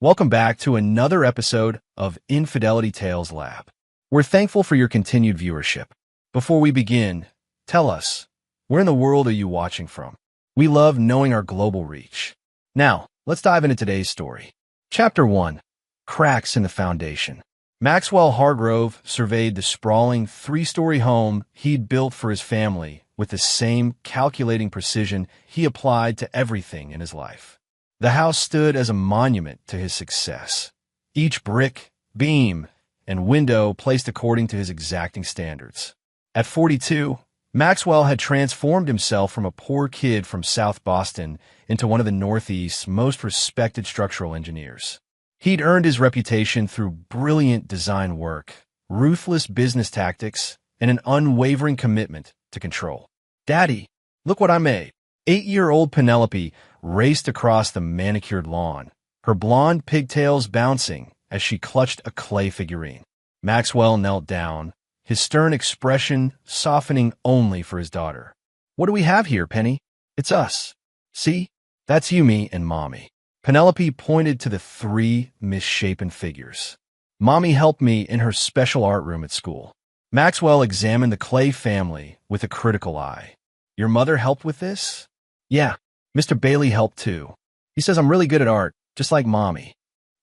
Welcome back to another episode of Infidelity Tales Lab. We're thankful for your continued viewership. Before we begin, tell us, where in the world are you watching from? We love knowing our global reach. Now, let's dive into today's story. Chapter 1. Cracks in the Foundation. Maxwell Hargrove surveyed the sprawling three-story home he'd built for his family with the same calculating precision he applied to everything in his life. The house stood as a monument to his success. Each brick, beam, and window placed according to his exacting standards. At 42, Maxwell had transformed himself from a poor kid from South Boston into one of the Northeast's most respected structural engineers. He'd earned his reputation through brilliant design work, ruthless business tactics, and an unwavering commitment to control. "Daddy, look what I made." 8-year-old Penelope raced across the manicured lawn, her blonde pigtails bouncing as she clutched a clay figurine. Maxwell knelt down, his stern expression softening only for his daughter. "What do we have here, Penny? It's us. See? That's you, me, and Mommy." Penelope pointed to the 3 misshapen figures. "Mommy helped me in her special art room at school." Maxwell examined the clay family with a critical eye. "Your mother helped with this?" "Yeah, Mr. Bailey helped too. He says I'm really good at art, just like Mommy."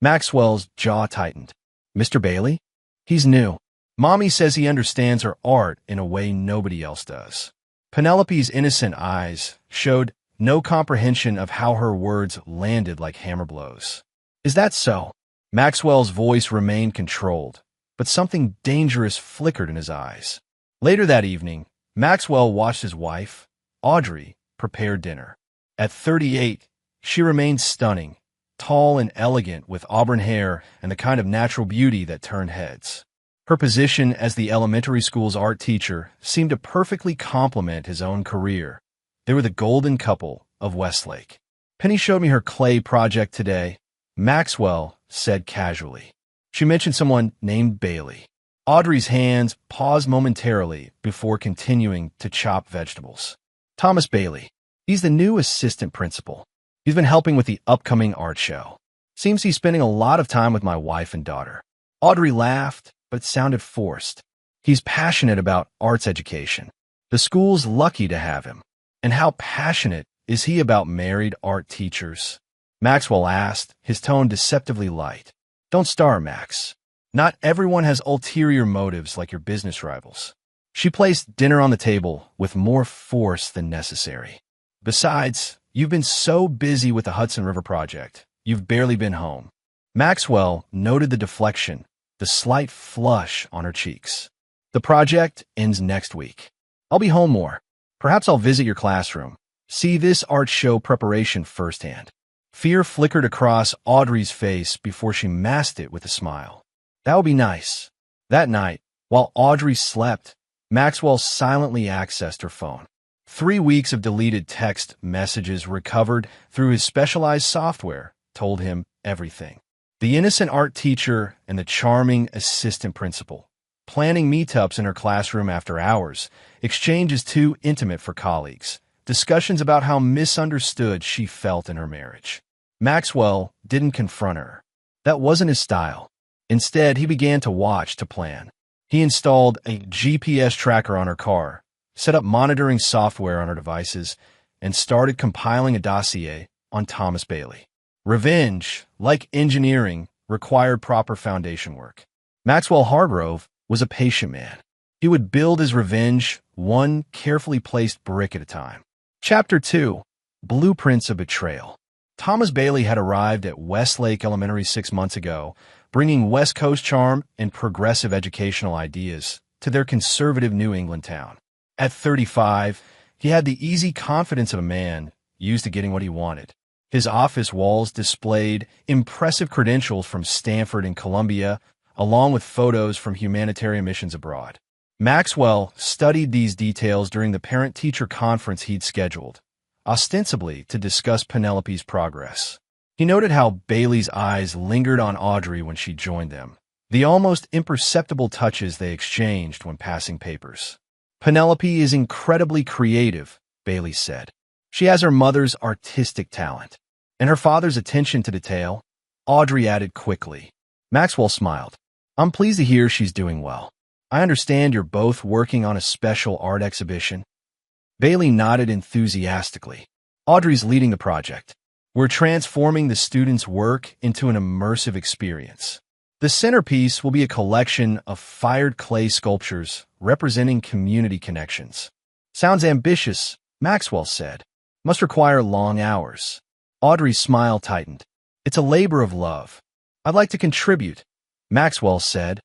Maxwell's jaw tightened. "Mr. Bailey? He's new. Mommy says he understands her art in a way nobody else does." Penelope's innocent eyes showed no comprehension of how her words landed like hammer blows. "Is that so?" Maxwell's voice remained controlled, but something dangerous flickered in his eyes. Later that evening, Maxwell watched his wife, Audrey, prepare dinner. At 38, she remained stunning, tall and elegant with auburn hair and the kind of natural beauty that turned heads. Her position as the elementary school's art teacher seemed to perfectly complement his own career. They were the golden couple of Westlake. "Penny showed me her clay project today," Maxwell said casually. "She mentioned someone named Bailey." Audrey's hands paused momentarily before continuing to chop vegetables. "Thomas Bailey. He's the new assistant principal. He's been helping with the upcoming art show. Seems he's spending a lot of time with my wife and daughter." Audrey laughed, but it sounded forced. "He's passionate about arts education. The school's lucky to have him." "And how passionate is he about married art teachers?" Maxwell asked, his tone deceptively light. "Don't start, Max. Not everyone has ulterior motives like your business rivals." She placed dinner on the table with more force than necessary. "Besides, you've been so busy with the Hudson River project, you've barely been home." Maxwell noted the deflection, the slight flush on her cheeks. "The project ends next week. I'll be home more. Perhaps I'll visit your classroom, see this art show preparation firsthand." Fear flickered across Audrey's face before she masked it with a smile. "That would be nice." That night, while Audrey slept, Maxwell silently accessed her phone. 3 weeks of deleted text messages recovered through his specialized software told him everything. The innocent art teacher and the charming assistant principal, planning meetups in her classroom after hours, exchanges too intimate for colleagues, discussions about how misunderstood she felt in her marriage. Maxwell didn't confront her. That wasn't his style. Instead, he began to watch to plan. He installed a GPS tracker on her car, set up monitoring software on her devices, and started compiling a dossier on Thomas Bailey. Revenge, like engineering, required proper foundation work. Maxwell Hargrove was a patient man. He would build his revenge one carefully placed brick at a time. Chapter 2. Blueprints of Betrayal. Thomas Bailey had arrived at Westlake Elementary 6 months ago, bringing West Coast charm and progressive educational ideas to their conservative New England town. At 35, he had the easy confidence of a man used to getting what he wanted. His office walls displayed impressive credentials from Stanford and Columbia, along with photos from humanitarian missions abroad. Maxwell studied these details during the parent-teacher conference he'd scheduled, ostensibly to discuss Penelope's progress. He noted how Bailey's eyes lingered on Audrey when she joined them, the almost imperceptible touches they exchanged when passing papers. "Penelope is incredibly creative," Bailey said. "She has her mother's artistic talent and her father's attention to detail. Audrey added quickly. Maxwell smiled. I'm pleased to hear she's doing well. I understand you're both working on a special art exhibition. Bailey nodded enthusiastically. Audrey's leading the project. We're transforming the students' work into an immersive experience. The centerpiece will be a collection of fired clay sculptures representing community connections. Sounds ambitious, Maxwell said. Must require long hours. Audrey's smile tightened. It's a labor of love. I'd like to contribute, Maxwell said,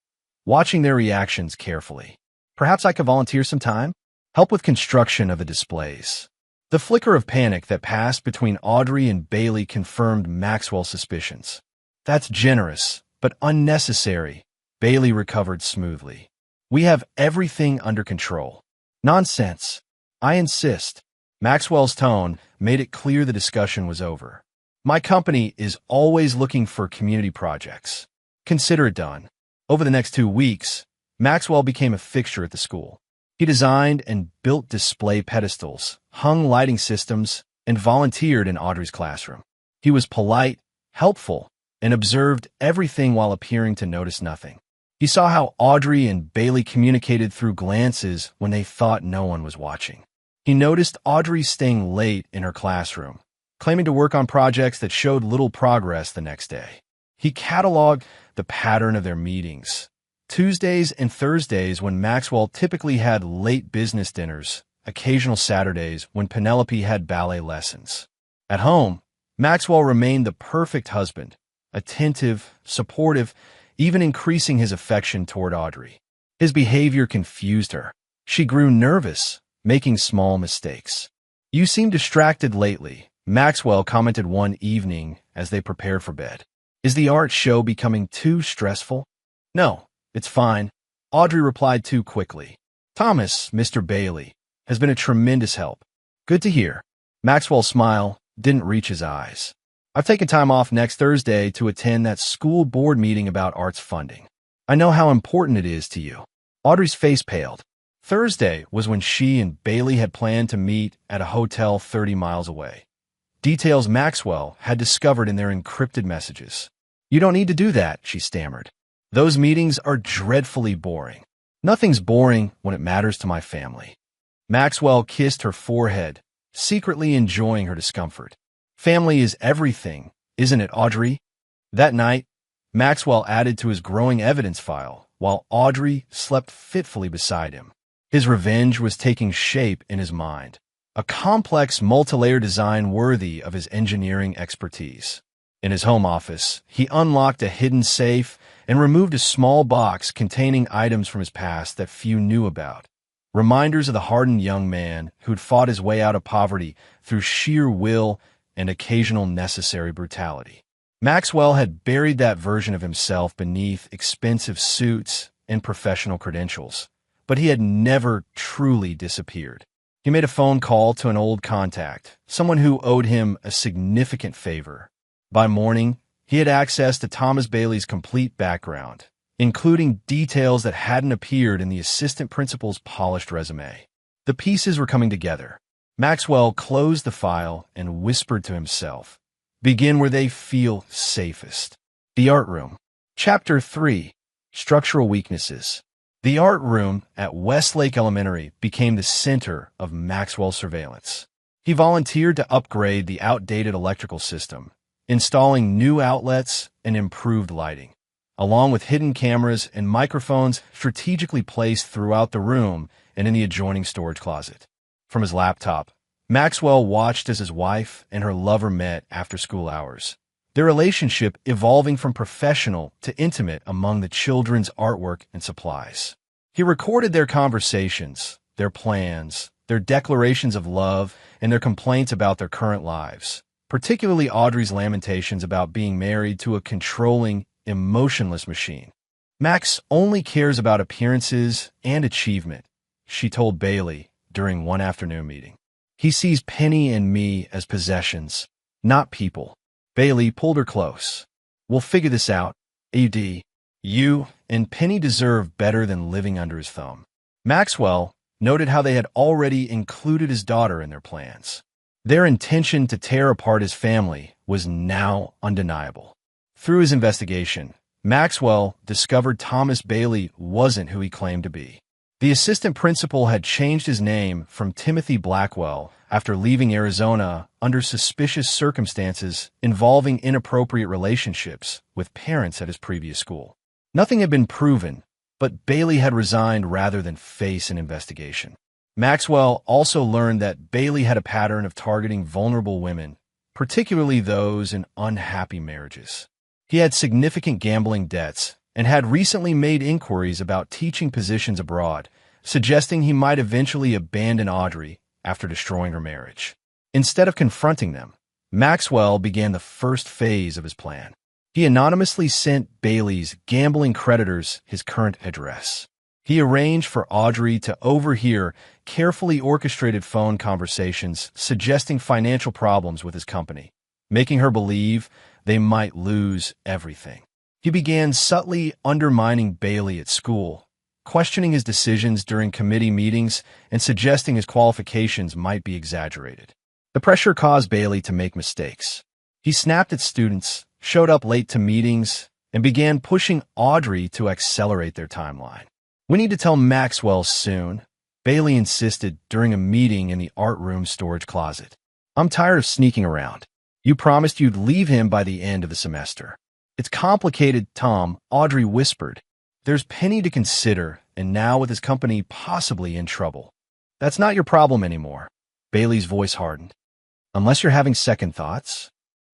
watching their reactions carefully. Perhaps I could volunteer some time? Help with construction of the displays. The flicker of panic that passed between Audrey and Bailey confirmed Maxwell's suspicions. That's generous, but unnecessary, Bailey recovered smoothly. We have everything under control. Nonsense. I insist. Maxwell's tone made it clear the discussion was over. My company is always looking for community projects. Consider it done. Over the next 2 weeks, Maxwell became a fixture at the school. He designed and built display pedestals, hung lighting systems, and volunteered in Audrey's classroom. He was polite, helpful, and observed everything while appearing to notice nothing. He saw how Audrey and Bailey communicated through glances when they thought no one was watching. He noticed Audrey staying late in her classroom, claiming to work on projects that showed little progress the next day. He cataloged the pattern of their meetings. Tuesdays and Thursdays when Maxwell typically had late business dinners, occasional Saturdays when Penelope had ballet lessons. At home, Maxwell remained the perfect husband, attentive, supportive, even increasing his affection toward Audrey. His behavior confused her. She grew nervous, making small mistakes. You seem distracted lately, Maxwell commented one evening as they prepared for bed. Is the art show becoming too stressful? No, it's fine, Audrey replied too quickly. Thomas, Mr. Bailey, has been a tremendous help. Good to hear. Maxwell's smile didn't reach his eyes. I've taken time off next Thursday to attend that school board meeting about arts funding. I know how important it is to you. Audrey's face paled. Thursday was when she and Bailey had planned to meet at a hotel 30 miles away. Details Maxwell had discovered in their encrypted messages. You don't need to do that, she stammered. Those meetings are dreadfully boring. Nothing's boring when it matters to my family. Maxwell kissed her forehead, secretly enjoying her discomfort. Family is everything, isn't it, Audrey? That night, Maxwell added to his growing evidence file, while Audrey slept fitfully beside him. His revenge was taking shape in his mind, a complex multi-layer design worthy of his engineering expertise. In his home office, he unlocked a hidden safe and removed a small box containing items from his past that few knew about. Reminders of the hardened young man who'd fought his way out of poverty through sheer will and occasional necessary brutality. Maxwell had buried that version of himself beneath expensive suits and professional credentials, but he had never truly disappeared. He made a phone call to an old contact, someone who owed him a significant favor. By morning, he had access to Thomas Bailey's complete background, including details that hadn't appeared in the assistant principal's polished resume. The pieces were coming together. Maxwell closed the file and whispered to himself, begin where they feel safest. The art room. Chapter 3. Structural Weaknesses. The art room at Westlake Elementary became the center of Maxwell's surveillance. He volunteered to upgrade the outdated electrical system, installing new outlets and improved lighting, along with hidden cameras and microphones strategically placed throughout the room and in the adjoining storage closet. From his laptop, Maxwell watched as his wife and her lover met after school hours, their relationship evolving from professional to intimate among the children's artwork and supplies. He recorded their conversations, their plans, their declarations of love, and their complaints about their current lives, particularly Audrey's lamentations about being married to a controlling, emotionless machine. Max only cares about appearances and achievement, she told Bailey during one afternoon meeting. He sees Penny and me as possessions, not people. Bailey pulled her close. We'll figure this out, AD. You and Penny deserve better than living under his thumb. Maxwell noted how they had already included his daughter in their plans. Their intention to tear apart his family was now undeniable. Through his investigation, Maxwell discovered Thomas Bailey wasn't who he claimed to be. The assistant principal had changed his name from Timothy Blackwell after leaving Arizona under suspicious circumstances involving inappropriate relationships with parents at his previous school. Nothing had been proven, but Bailey had resigned rather than face an investigation. Maxwell also learned that Bailey had a pattern of targeting vulnerable women, particularly those in unhappy marriages. He had significant gambling debts and had recently made inquiries about teaching positions abroad, suggesting he might eventually abandon Audrey after destroying her marriage. Instead of confronting them, Maxwell began the first phase of his plan. He anonymously sent Bailey's gambling creditors his current address. He arranged for Audrey to overhear carefully orchestrated phone conversations suggesting financial problems with his company, making her believe they might lose everything. He began subtly undermining Bailey at school, questioning his decisions during committee meetings and suggesting his qualifications might be exaggerated. The pressure caused Bailey to make mistakes. He snapped at students, showed up late to meetings, and began pushing Audrey to accelerate their timeline. "We need to tell Maxwell soon," Bailey insisted during a meeting in the art room storage closet. "I'm tired of sneaking around. You promised you'd leave him by the end of the semester." "It's complicated, Tom," Audrey whispered. "There's Penny to consider, and now with his company possibly in trouble." "That's not your problem anymore." Bailey's voice hardened. "Unless you're having second thoughts?"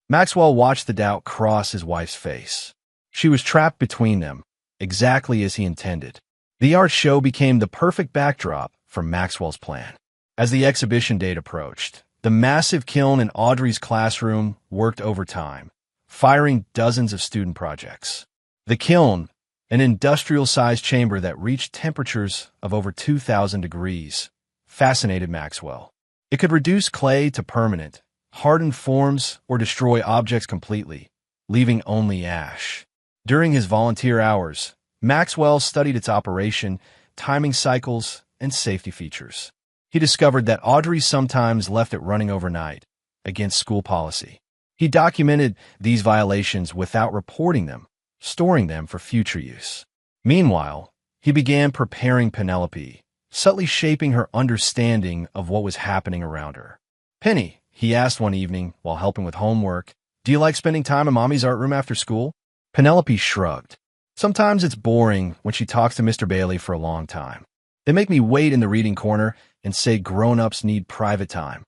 Maxwell watched the doubt cross his wife's face. She was trapped between them, exactly as he intended. The art show became the perfect backdrop for Maxwell's plan. As the exhibition date approached, the massive kiln in Audrey's classroom worked overtime, firing dozens of student projects. The kiln, an industrial-sized chamber that reached temperatures of over 2,000 degrees, fascinated Maxwell. It could reduce clay to permanent, hardened forms or destroy objects completely, leaving only ash. During his volunteer hours, Maxwell studied its operation, timing cycles, and safety features. He discovered that Audrey sometimes left it running overnight, against school policy. He documented these violations without reporting them, storing them for future use. Meanwhile, he began preparing Penelope, subtly shaping her understanding of what was happening around her. "Penny," he asked one evening while helping with homework, "do you like spending time in Mommy's art room after school?" Penelope shrugged. "Sometimes it's boring when she talks to Mr. Bailey for a long time. They make me wait in the reading corner and say grown-ups need private time."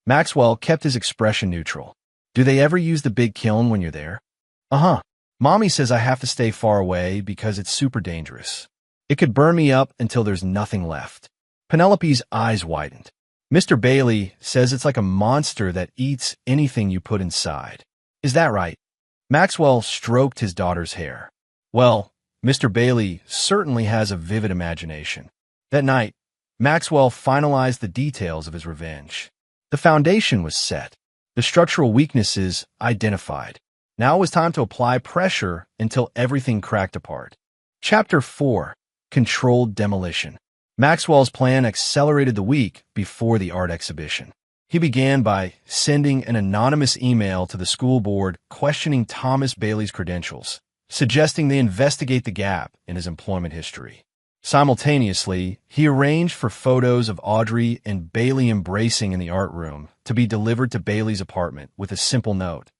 Maxwell kept his expression neutral. "Do they ever use the big kiln when you're there?" "Uh-huh. Mommy says I have to stay far away because it's super dangerous. It could burn me up until there's nothing left." Penelope's eyes widened. "Mr. Bailey says it's like a monster that eats anything you put inside. Is that right?" Maxwell stroked his daughter's hair. "Well, Mr. Bailey certainly has a vivid imagination." That night, Maxwell finalized the details of his revenge. The foundation was set, the structural weaknesses identified. Now it was time to apply pressure until everything cracked apart. Chapter 4: Controlled Demolition. Maxwell's plan accelerated the week before the art exhibition. He began by sending an anonymous email to the school board questioning Thomas Bailey's credentials, suggesting they investigate the gap in his employment history. Simultaneously, he arranged for photos of Audrey and Bailey embracing in the art room to be delivered to Bailey's apartment with a simple note: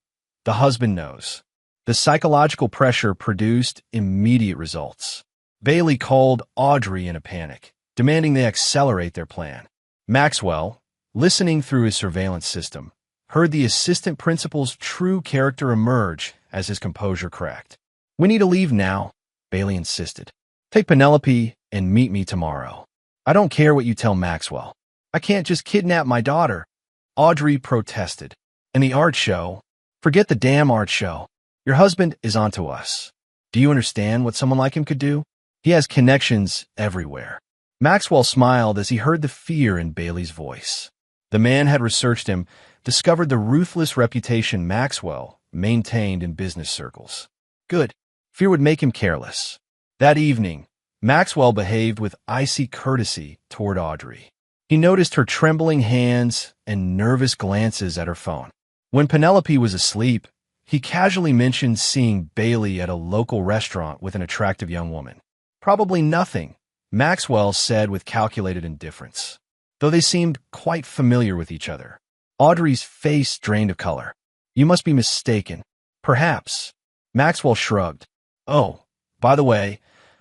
"The husband knows." The psychological pressure produced immediate results. Bailey called Audrey in a panic, demanding they accelerate their plan. Maxwell, listening through his surveillance system, heard the assistant principal's true character emerge as his composure cracked. "We need to leave now," Bailey insisted. "Take Penelope and meet me tomorrow." "I don't care what you tell Maxwell. I can't just kidnap my daughter," Audrey protested. "And the art show? Forget the damn art show. Your husband is onto us. Do you understand what someone like him could do? He has connections everywhere." Maxwell smiled as he heard the fear in Bailey's voice. The man had researched him, discovered the ruthless reputation Maxwell maintained in business circles. Good. Fear would make him careless. That evening, Maxwell behaved with icy courtesy toward Audrey. He noticed her trembling hands and nervous glances at her phone. When Penelope was asleep, He casually mentioned seeing Bailey at a local restaurant with an attractive young woman. Probably nothing, Maxwell said with calculated indifference, though they seemed quite familiar with each other. Audrey's face drained of color. You must be mistaken. Perhaps. Maxwell shrugged. Oh, by the way,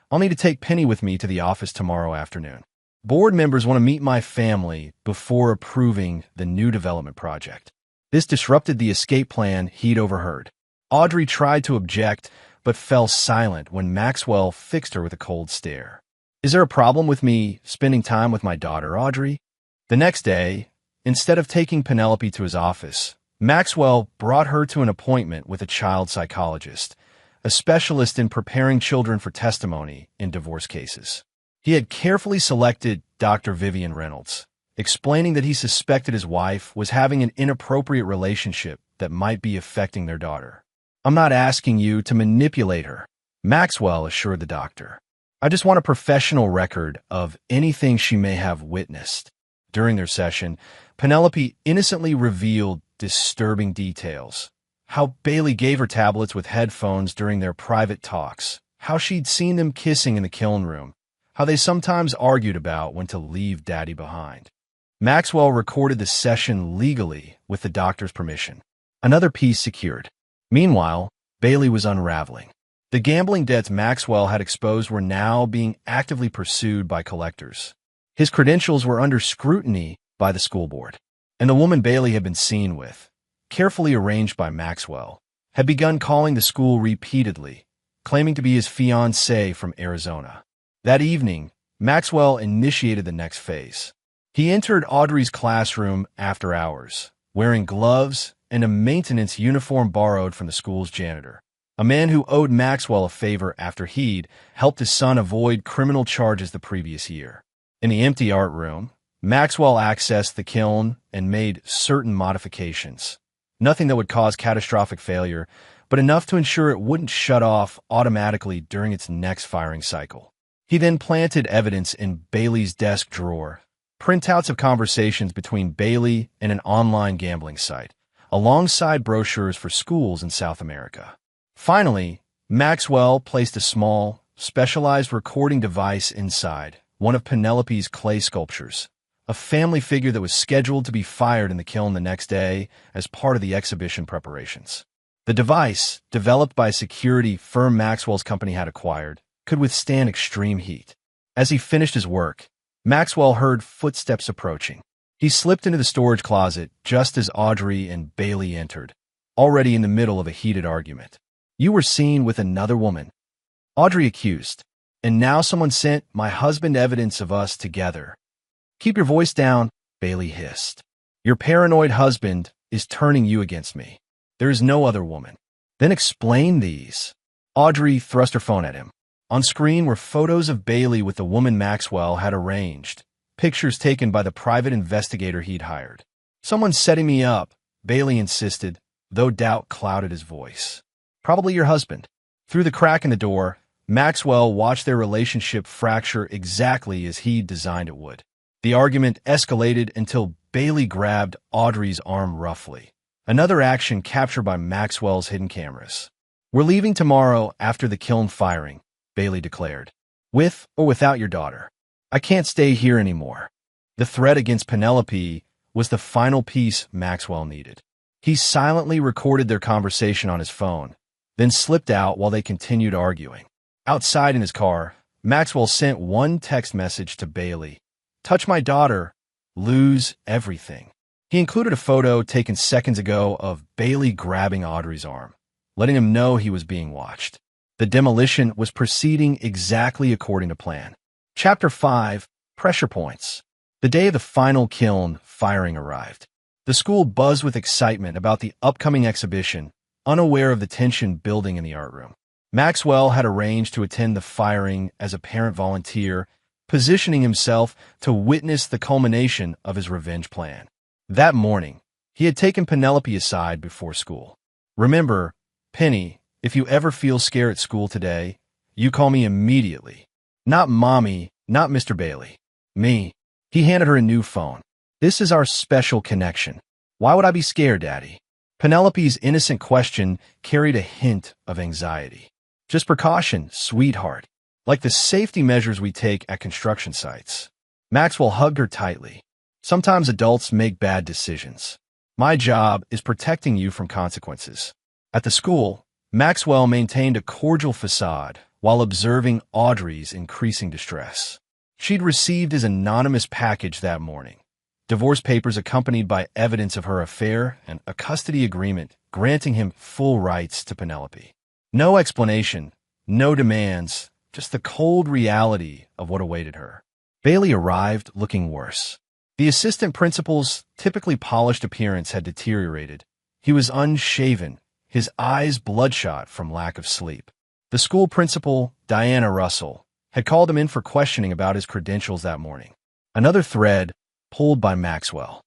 I'll need to take Penny with me to the office tomorrow afternoon. Board members want to meet my family before approving the new development project. This disrupted the escape plan he'd overheard. Audrey tried to object, but fell silent when Maxwell fixed her with a cold stare. Is there a problem with me spending time with my daughter, Audrey? The next day, instead of taking Penelope to his office, Maxwell brought her to an appointment with a child psychologist, a specialist in preparing children for testimony in divorce cases. He had carefully selected Dr. Vivian Reynolds, explaining that he suspected his wife was having an inappropriate relationship that might be affecting their daughter. I'm not asking you to manipulate her, Maxwell assured the doctor. I just want a professional record of anything she may have witnessed. During their session, Penelope innocently revealed disturbing details. How Bailey gave her tablets with headphones during their private talks, how she'd seen them kissing in the kiln room, how they sometimes argued about when to leave Daddy behind. Maxwell recorded the session legally with the doctor's permission. Another piece secured. Meanwhile, Bailey was unraveling. The gambling debts Maxwell had exposed were now being actively pursued by collectors. His credentials were under scrutiny by the school board, and the woman Bailey had been seen with, carefully arranged by Maxwell, had begun calling the school repeatedly, claiming to be his fiancée from Arizona. That evening, Maxwell initiated the next phase. He entered Audrey's classroom after hours, wearing gloves and a maintenance uniform borrowed from the school's janitor, a man who owed Maxwell a favor after he'd helped his son avoid criminal charges the previous year. In the empty art room, Maxwell accessed the kiln and made certain modifications. Nothing that would cause catastrophic failure, but enough to ensure it wouldn't shut off automatically during its next firing cycle. He then planted evidence in Bailey's desk drawer, printouts of conversations between Bailey and an online gambling site, alongside brochures for schools in South America. Finally, Maxwell placed a small, specialized recording device inside one of Penelope's clay sculptures, a family figure that was scheduled to be fired in the kiln the next day as part of the exhibition preparations. The device, developed by a security firm Maxwell's company had acquired, could withstand extreme heat. As he finished his work, Maxwell heard footsteps approaching. He slipped into the storage closet just as Audrey and Bailey entered, already in the middle of a heated argument. You were seen with another woman, Audrey accused, and now someone sent my husband evidence of us together. Keep your voice down, Bailey hissed. Your paranoid husband is turning you against me. There is no other woman. Then explain these. Audrey thrust her phone at him. On screen were photos of Bailey with the woman Maxwell had arranged, pictures taken by the private investigator he'd hired. Someone's setting me up, Bailey insisted, though doubt clouded his voice. Probably your husband. Through the crack in the door, Maxwell watched their relationship fracture exactly as he'd designed it would. The argument escalated until Bailey grabbed Audrey's arm roughly, another action captured by Maxwell's hidden cameras. We're leaving tomorrow after the kiln firing, Bailey declared. With or without your daughter. I can't stay here anymore. The threat against Penelope was the final piece Maxwell needed. He silently recorded their conversation on his phone, then slipped out while they continued arguing. Outside in his car, Maxwell sent one text message to Bailey. Touch my daughter, lose everything. He included a photo taken seconds ago of Bailey grabbing Audrey's arm, letting him know he was being watched. The demolition was proceeding exactly according to plan. Chapter 5, Pressure Points. The day of the final kiln firing arrived. The school buzzed with excitement about the upcoming exhibition, unaware of the tension building in the art room. Maxwell had arranged to attend the firing as a parent volunteer, positioning himself to witness the culmination of his revenge plan. That morning, he had taken Penelope aside before school. Remember, Penny, if you ever feel scared at school today, you call me immediately. Not Mommy, not Mr. Bailey. Me. He handed her a new phone. This is our special connection. Why would I be scared, Daddy? Penelope's innocent question carried a hint of anxiety. Just precaution, sweetheart. Like the safety measures we take at construction sites. Maxwell hugged her tightly. Sometimes adults make bad decisions. My job is protecting you from consequences. At the school, Maxwell maintained a cordial facade while observing Audrey's increasing distress. She'd received his anonymous package that morning. Divorce papers accompanied by evidence of her affair and a custody agreement granting him full rights to Penelope. No explanation, no demands, just the cold reality of what awaited her. Bailey arrived looking worse. The assistant principal's typically polished appearance had deteriorated. He was unshaven, his eyes bloodshot from lack of sleep. The school principal, Diana Russell, had called him in for questioning about his credentials that morning. Another thread pulled by Maxwell.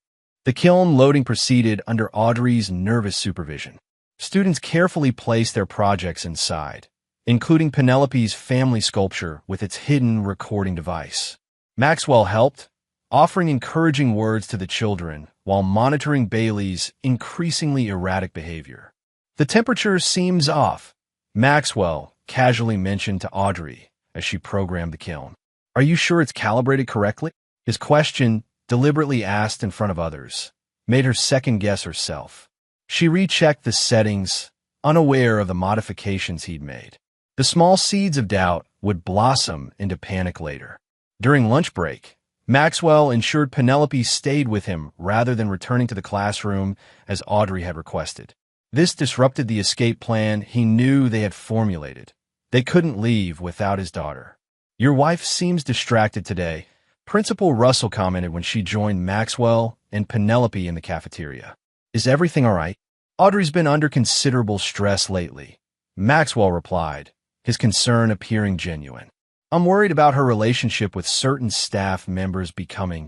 The kiln loading proceeded under Audrey's nervous supervision. Students carefully placed their projects inside, including Penelope's family sculpture with its hidden recording device. Maxwell helped, offering encouraging words to the children while monitoring Bailey's increasingly erratic behavior. The temperature seems off, Maxwell casually mentioned to Audrey as she programmed the kiln. Are you sure it's calibrated correctly? His question, deliberately asked in front of others, made her second-guess herself. She rechecked the settings, unaware of the modifications he'd made. The small seeds of doubt would blossom into panic later. During lunch break, Maxwell ensured Penelope stayed with him rather than returning to the classroom as Audrey had requested. This disrupted the escape plan he knew they had formulated. They couldn't leave without his daughter. Your wife seems distracted today, Principal Russell commented when she joined Maxwell and Penelope in the cafeteria. Is everything all right? Audrey's been under considerable stress lately, Maxwell replied, his concern appearing genuine. I'm worried about her relationship with certain staff members becoming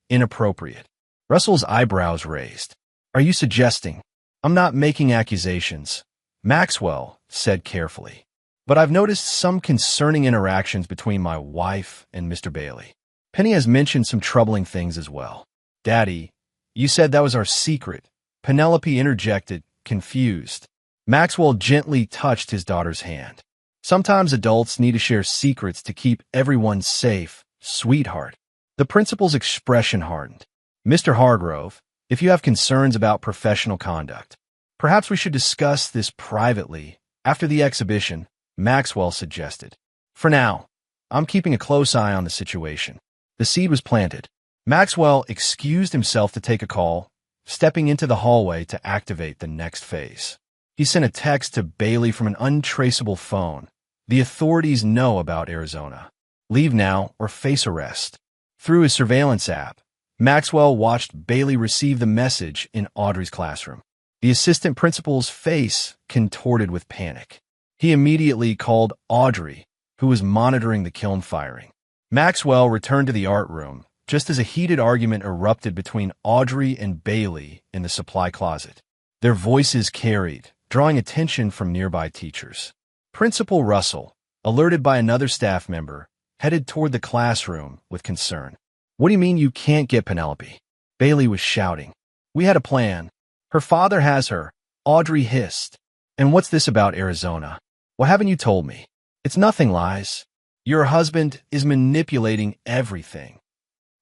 inappropriate. Russell's eyebrows raised. Are you suggesting? I'm not making accusations, Maxwell said carefully. But I've noticed some concerning interactions between my wife and Mr. Bailey. Penny has mentioned some troubling things as well. Daddy, you said that was our secret. Penelope interjected, confused. Maxwell gently touched his daughter's hand. Sometimes adults need to share secrets to keep everyone safe, sweetheart. The principal's expression hardened. Mr. Hargrove, if you have concerns about professional conduct, perhaps we should discuss this privately after the exhibition, Maxwell suggested. For now, I'm keeping a close eye on the situation. The seed was planted. Maxwell excused himself to take a call, stepping into the hallway to activate the next phase. He sent a text to Bailey from an untraceable phone. The authorities know about Arizona. Leave now or face arrest. Through his surveillance app, Maxwell watched Bailey receive the message in Audrey's classroom. The assistant principal's face contorted with panic. He immediately called Audrey, who was monitoring the kiln firing. Maxwell returned to the art room just as a heated argument erupted between Audrey and Bailey in the supply closet. Their voices carried, drawing attention from nearby teachers. Principal Russell, alerted by another staff member, headed toward the classroom with concern. What do you mean you can't get Penelope? Bailey was shouting. We had a plan. Her father has her, Audrey hissed. And what's this about Arizona? What haven't you told me? It's nothing, Lies. Your husband is manipulating everything.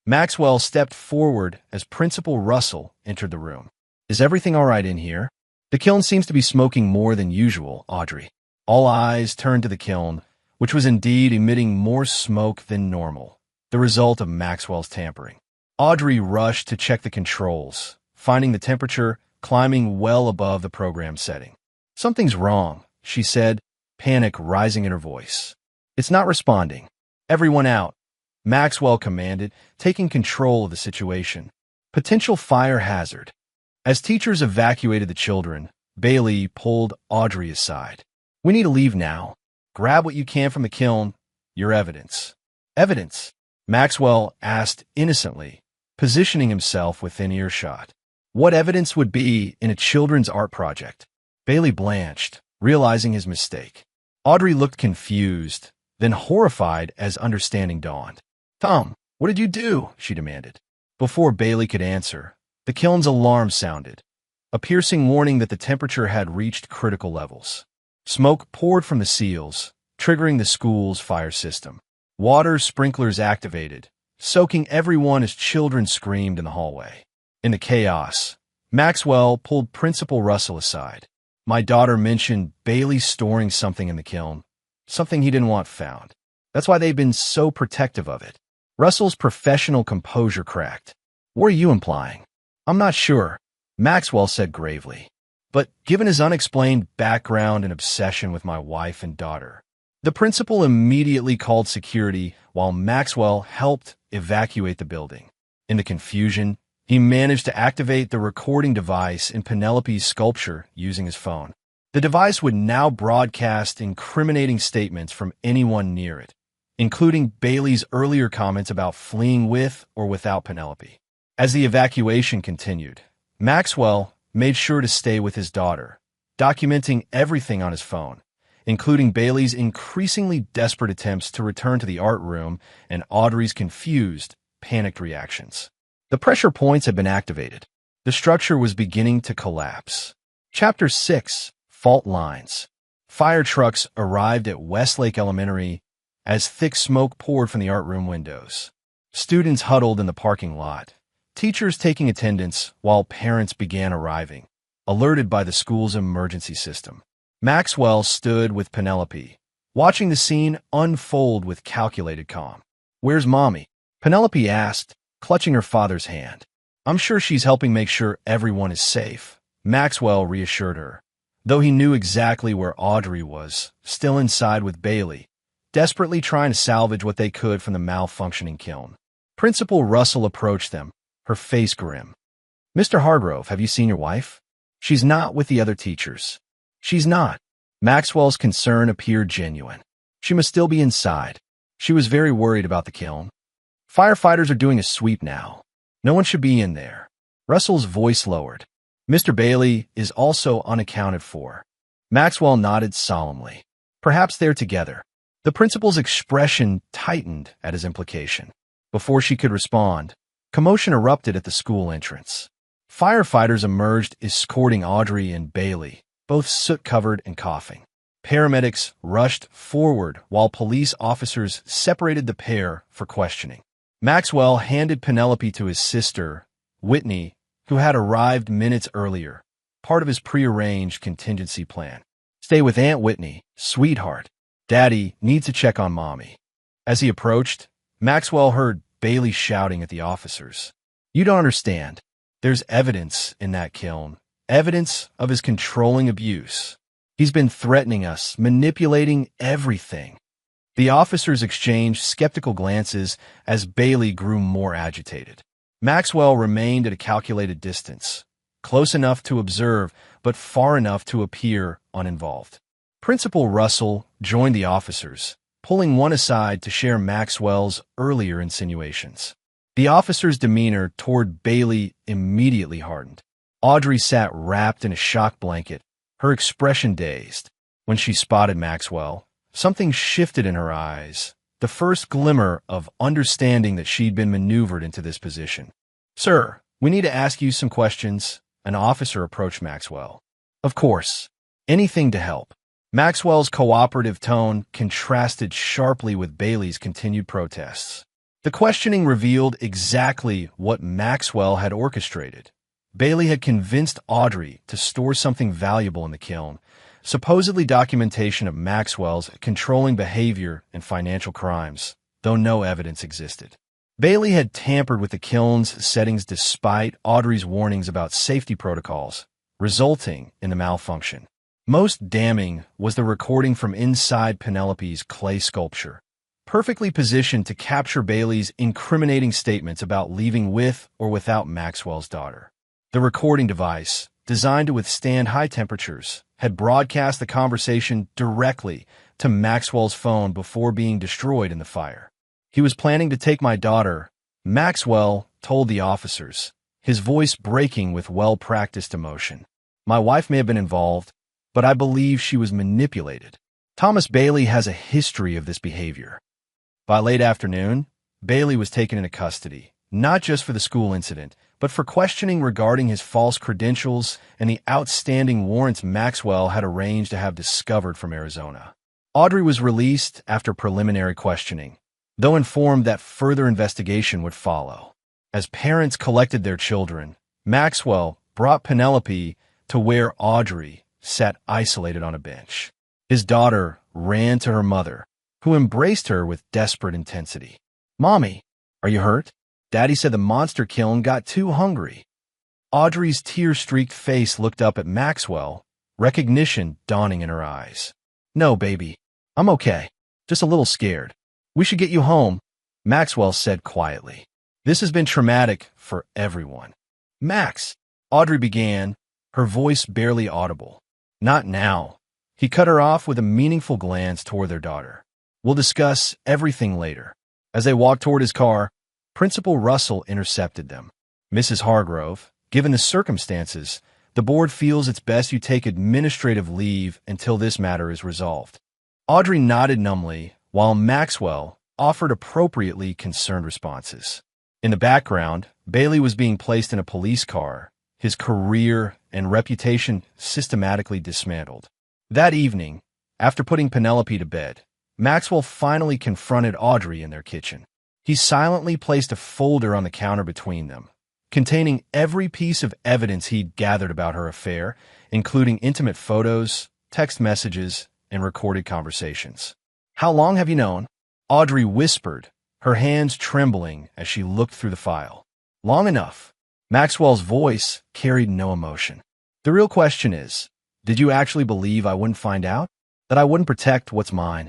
Maxwell stepped forward as Principal Russell entered the room. Is everything all right in here? The kiln seems to be smoking more than usual, Audrey. All eyes turned to the kiln, which was indeed emitting more smoke than normal, the result of Maxwell's tampering. Audrey rushed to check the controls, finding the temperature climbing well above the program setting. Something's wrong, she said, panic rising in her voice. It's not responding. Everyone out, Maxwell commanded, taking control of the situation. Potential fire hazard. As teachers evacuated the children, Bailey pulled Audrey aside. We need to leave now. Grab what you can from the kiln. Your evidence. Evidence? Maxwell asked innocently, positioning himself within earshot. What evidence would be in a children's art project? Bailey blanched, realizing his mistake. Audrey looked confused, then horrified as understanding dawned. Tom, what did you do? She demanded. Before Bailey could answer, the kiln's alarm sounded. a piercing warning that the temperature had reached critical levels. Smoke poured from the seals, triggering the school's fire system. Water sprinklers activated, soaking everyone as children screamed in the hallway. In the chaos, Maxwell pulled Principal Russell aside. My daughter mentioned Bailey storing something in the kiln, something he didn't want found. That's why they've been so protective of it. Russell's professional composure cracked. What are you implying? I'm not sure, Maxwell said gravely. But given his unexplained background and obsession with my wife and daughter, the principal immediately called security while Maxwell helped evacuate the building. In the confusion, he managed to activate the recording device in Penelope's sculpture using his phone. The device would now broadcast incriminating statements from anyone near it, including Bailey's earlier comments about fleeing with or without Penelope. As the evacuation continued, Maxwell made sure to stay with his daughter, documenting everything on his phone, including Bailey's increasingly desperate attempts to return to the art room and Audrey's confused, panicked reactions. The pressure points had been activated. The structure was beginning to collapse. Chapter 6: Fault Lines. Fire trucks arrived at Westlake Elementary as thick smoke poured from the art room windows. Students huddled in the parking lot, teachers taking attendance while parents began arriving, alerted by the school's emergency system. Maxwell stood with Penelope, watching the scene unfold with calculated calm. "Where's Mommy?" Penelope asked, clutching her father's hand. "I'm sure she's helping make sure everyone is safe," Maxwell reassured her, though he knew exactly where Audrey was, still inside with Bailey, desperately trying to salvage what they could from the malfunctioning kiln. Principal Russell approached them, her face grim. "Mr. Hargrove, have you seen your wife? She's not with the other teachers." "She's not." Maxwell's concern appeared genuine. "She must still be inside. She was very worried about the kiln. Firefighters are doing a sweep now. No one should be in there." Russell's voice lowered. "Mr. Bailey is also unaccounted for." Maxwell nodded solemnly. "Perhaps they're together." The principal's expression tightened at his implication. Before she could respond, commotion erupted at the school entrance. Firefighters emerged, escorting Audrey and Bailey, both soot-covered and coughing. Paramedics rushed forward while police officers separated the pair for questioning. Maxwell handed Penelope to his sister, Whitney, who had arrived minutes earlier, part of his prearranged contingency plan. "Stay with Aunt Whitney, sweetheart. Daddy needs to check on Mommy." As he approached, Maxwell heard Bailey shouting at the officers. "You don't understand. There's evidence in that kiln, evidence of his controlling abuse. He's been threatening us, manipulating everything." The officers exchanged skeptical glances as Bailey grew more agitated. Maxwell remained at a calculated distance, close enough to observe, but far enough to appear uninvolved. Principal Russell joined the officers, pulling one aside to share Maxwell's earlier insinuations. The officer's demeanor toward Bailey immediately hardened. Audrey sat wrapped in a shock blanket, her expression dazed. When she spotted Maxwell, something shifted in her eyes, the first glimmer of understanding that she'd been maneuvered into this position. "Sir, we need to ask you some questions." An officer approached Maxwell. "Of course. Anything to help." Maxwell's cooperative tone contrasted sharply with Bailey's continued protests. The questioning revealed exactly what Maxwell had orchestrated. Bailey had convinced Audrey to store something valuable in the kiln, supposedly documentation of Maxwell's controlling behavior and financial crimes, though no evidence existed. Bailey had tampered with the kiln's settings despite Audrey's warnings about safety protocols, resulting in the malfunction. Most damning was the recording from inside Penelope's clay sculpture, perfectly positioned to capture Bailey's incriminating statements about leaving with or without Maxwell's daughter. The recording device, designed to withstand high temperatures, had broadcast the conversation directly to Maxwell's phone before being destroyed in the fire. "He was planning to take my daughter," Maxwell told the officers, his voice breaking with well-practiced emotion. "My wife may have been involved, but I believe she was manipulated. Thomas Bailey has a history of this behavior." By late afternoon, Bailey was taken into custody, not just for the school incident, but for questioning regarding his false credentials and the outstanding warrants Maxwell had arranged to have discovered from Arizona. Audrey was released after preliminary questioning, though informed that further investigation would follow. As parents collected their children, Maxwell brought Penelope to where Audrey sat isolated on a bench. His daughter ran to her mother, who embraced her with desperate intensity. "Mommy, are you hurt? Daddy said the monster kiln got too hungry." Audrey's tear-streaked face looked up at Maxwell, recognition dawning in her eyes. "No, baby. I'm okay. Just a little scared. We should get you home," Maxwell said quietly. "This has been traumatic for everyone." "Max," Audrey began, her voice barely audible. "Not now." He cut her off with a meaningful glance toward their daughter. "We'll discuss everything later." As they walked toward his car, Principal Russell intercepted them. "Mrs. Hargrove, given the circumstances, the board feels it's best you take administrative leave until this matter is resolved." Audrey nodded numbly, while Maxwell offered appropriately concerned responses. In the background, Bailey was being placed in a police car, his career and reputation systematically dismantled. That evening, after putting Penelope to bed, Maxwell finally confronted Audrey in their kitchen. He silently placed a folder on the counter between them, containing every piece of evidence he'd gathered about her affair, including intimate photos, text messages, and recorded conversations. "How long have you known?" Audrey whispered, her hands trembling as she looked through the file. "Long enough." Maxwell's voice carried no emotion. "The real question is, did you actually believe I wouldn't find out? That I wouldn't protect what's mine?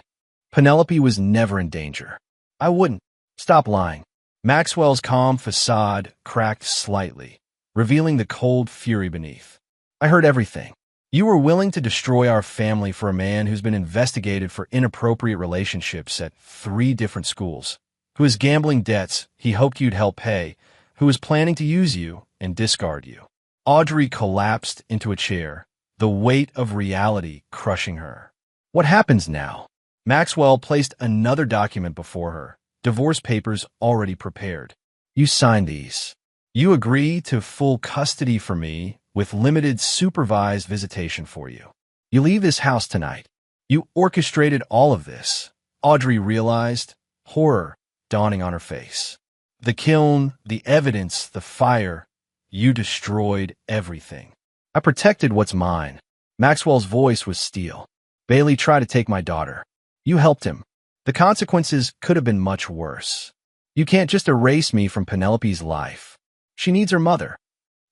Penelope was never in danger. I wouldn't. Stop lying." Maxwell's calm facade cracked slightly, revealing the cold fury beneath. "I heard everything. You were willing to destroy our family for a man who's been investigated for inappropriate relationships at 3 different schools, who has gambling debts he hoped you'd help pay, who is planning to use you and discard you." Audrey collapsed into a chair, the weight of reality crushing her. "What happens now?" Maxwell placed another document before her, divorce papers already prepared. "You signed these. You agree to full custody for me with limited supervised visitation for you. You leave this house tonight. You orchestrated all of this." Audrey realized, horror dawning on her face. "The kiln, the evidence, the fire. You destroyed everything." "I protected what's mine." Maxwell's voice was steel. "Bailey tried to take my daughter. You helped him. The consequences could have been much worse. You can't just erase me from Penelope's life. She needs her mother.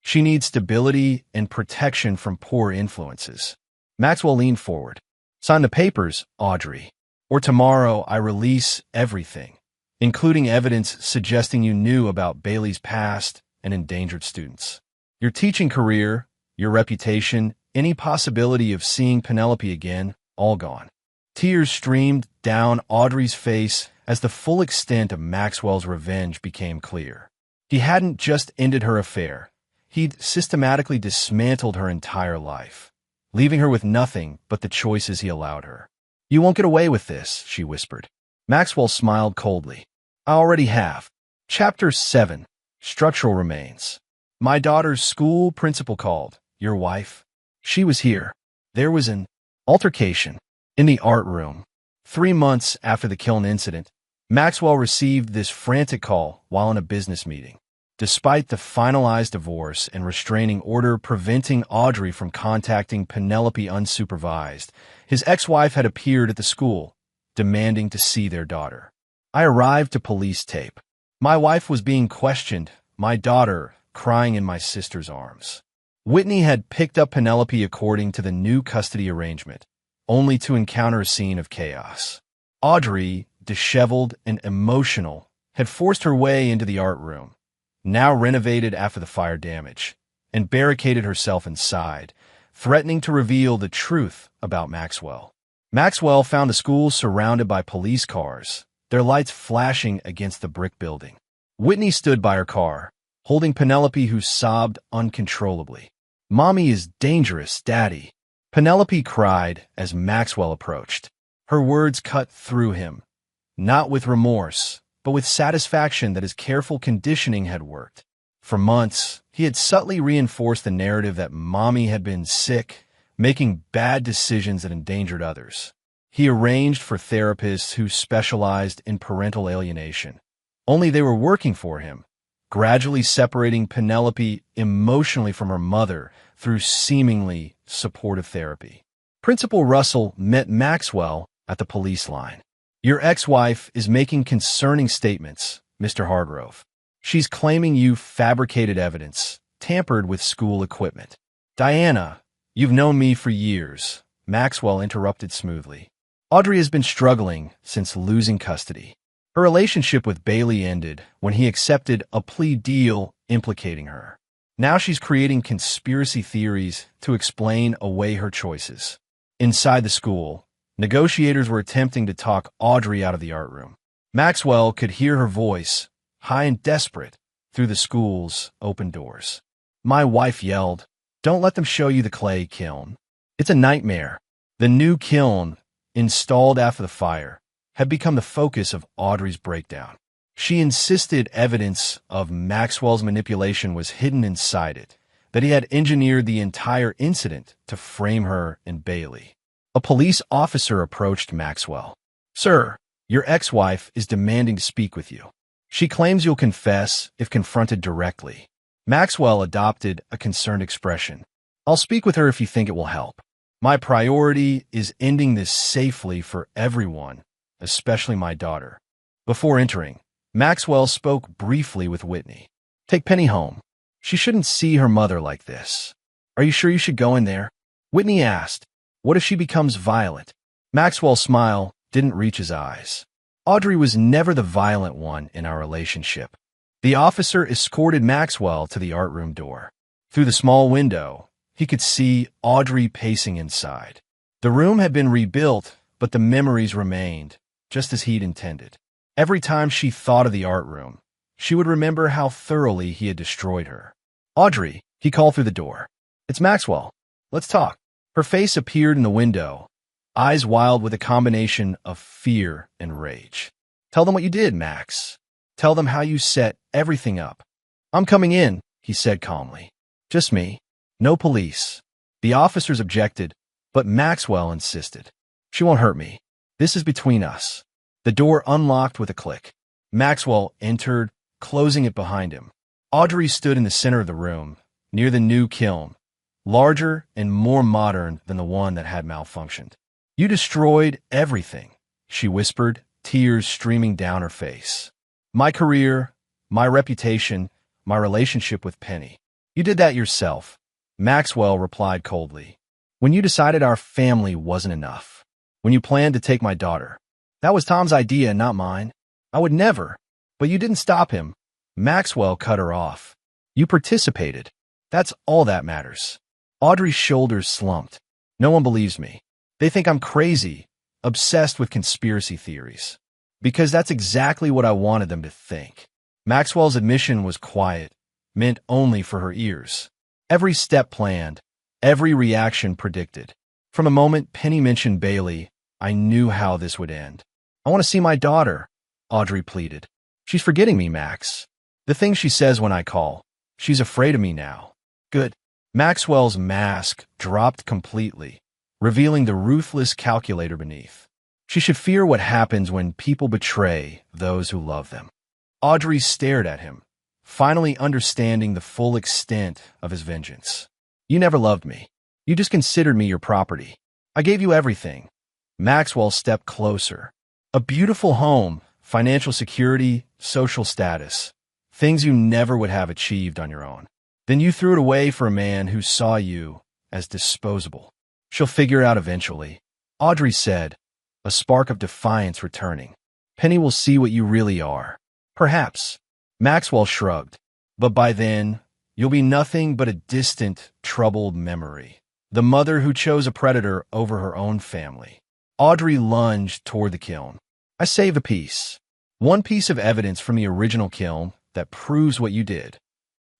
She needs stability and protection from poor influences." Maxwell leaned forward. "Sign the papers, Audrey, or tomorrow I release everything, including evidence suggesting you knew about Bailey's past and endangered students. Your teaching career, your reputation, any possibility of seeing Penelope again, all gone." Tears streamed down Audrey's face as the full extent of Maxwell's revenge became clear. He hadn't just ended her affair. He'd systematically dismantled her entire life, leaving her with nothing but the choices he allowed her. "You won't get away with this," she whispered. Maxwell smiled coldly. "I already have." Chapter 7. Structural Remains. "My daughter's school principal called. Your wife? She was here. There was an altercation in the art room." 3 months after the kiln incident, Maxwell received this frantic call while in a business meeting. Despite the finalized divorce and restraining order preventing Audrey from contacting Penelope unsupervised, his ex-wife had appeared at the school, demanding to see their daughter. "I arrived to police tape. My wife was being questioned, my daughter crying in my sister's arms." Whitney had picked up Penelope according to the new custody arrangement, only to encounter a scene of chaos. Audrey, disheveled and emotional, had forced her way into the art room, now renovated after the fire damage, and barricaded herself inside, threatening to reveal the truth about Maxwell. Maxwell found the school surrounded by police cars, their lights flashing against the brick building. Whitney stood by her car, holding Penelope, who sobbed uncontrollably. "Mommy is dangerous, Daddy," Penelope cried as Maxwell approached. Her words cut through him, not with remorse, but with satisfaction that his careful conditioning had worked. For months, he had subtly reinforced the narrative that Mommy had been sick, making bad decisions that endangered others. He arranged for therapists who specialized in parental alienation. Only they were working for him, gradually separating Penelope emotionally from her mother through seemingly supportive therapy. Principal Russell met Maxwell at the police line. "Your ex-wife is making concerning statements, Mr. Hargrove. She's claiming you fabricated evidence, tampered with school equipment." "Diana, you've known me for years," Maxwell interrupted smoothly. "Audrey has been struggling since losing custody. Her relationship with Bailey ended when he accepted a plea deal implicating her. Now she's creating conspiracy theories to explain away her choices." Inside the school, negotiators were attempting to talk Audrey out of the art room. Maxwell could hear her voice, high and desperate, through the school's open doors. My wife yelled, "Don't let them show you the clay kiln. It's a nightmare." The new kiln, installed after the fire, had become the focus of Audrey's breakdown. She insisted evidence of Maxwell's manipulation was hidden inside it, that he had engineered the entire incident to frame her and Bailey. A police officer approached Maxwell. "Sir, your ex-wife is demanding to speak with you. She claims you'll confess if confronted directly." Maxwell adopted a concerned expression. "I'll speak with her if you think it will help. My priority is ending this safely for everyone, especially my daughter." Before entering, Maxwell spoke briefly with Whitney. "Take Penny home. She shouldn't see her mother like this." "Are you sure you should go in there?" Whitney asked. "What if she becomes violent?" Maxwell's smile didn't reach his eyes. "Audrey was never the violent one in our relationship." The officer escorted Maxwell to the art room door. Through the small window, he could see Audrey pacing inside. The room had been rebuilt, but the memories remained, just as he'd intended. Every time she thought of the art room, she would remember how thoroughly he had destroyed her. "Audrey," he called through the door. "It's Maxwell. Let's talk." Her face appeared in the window, eyes wild with a combination of fear and rage. "Tell them what you did, Max. Tell them how you set everything up." "I'm coming in," he said calmly. "Just me. No police." The officers objected, but Maxwell insisted. "She won't hurt me. This is between us." The door unlocked with a click. Maxwell entered, closing it behind him. Audrey stood in the center of the room, near the new kiln, larger and more modern than the one that had malfunctioned. "You destroyed everything," she whispered, tears streaming down her face. "My career, my reputation, my relationship with Penny. You did that yourself," Maxwell replied coldly. "When you decided our family wasn't enough. When you planned to take my daughter. That was Tom's idea, not mine. I would never." "But you didn't stop him." Maxwell cut her off. "You participated. That's all that matters." Audrey's shoulders slumped. "No one believes me. They think I'm crazy, obsessed with conspiracy theories." "Because that's exactly what I wanted them to think." Maxwell's admission was quiet, meant only for her ears. Every step planned, every reaction predicted. From the moment Penny mentioned Bailey, I knew how this would end. "I want to see my daughter," Audrey pleaded. "She's forgetting me, Max. The things she says when I call. She's afraid of me now." "Good." Maxwell's mask dropped completely, revealing the ruthless calculator beneath. "She should fear what happens when people betray those who love them." Audrey stared at him, finally understanding the full extent of his vengeance. "You never loved me. You just considered me your property. I gave you everything." Maxwell stepped closer. "A beautiful home, financial security, social status. Things you never would have achieved on your own. Then you threw it away for a man who saw you as disposable." "She'll figure it out eventually," Audrey said, a spark of defiance returning. "Penny will see what you really are." "Perhaps." Maxwell shrugged. "But by then, you'll be nothing but a distant, troubled memory. The mother who chose a predator over her own family." Audrey lunged toward the kiln. "I saved a piece. One piece of evidence from the original kiln that proves what you did."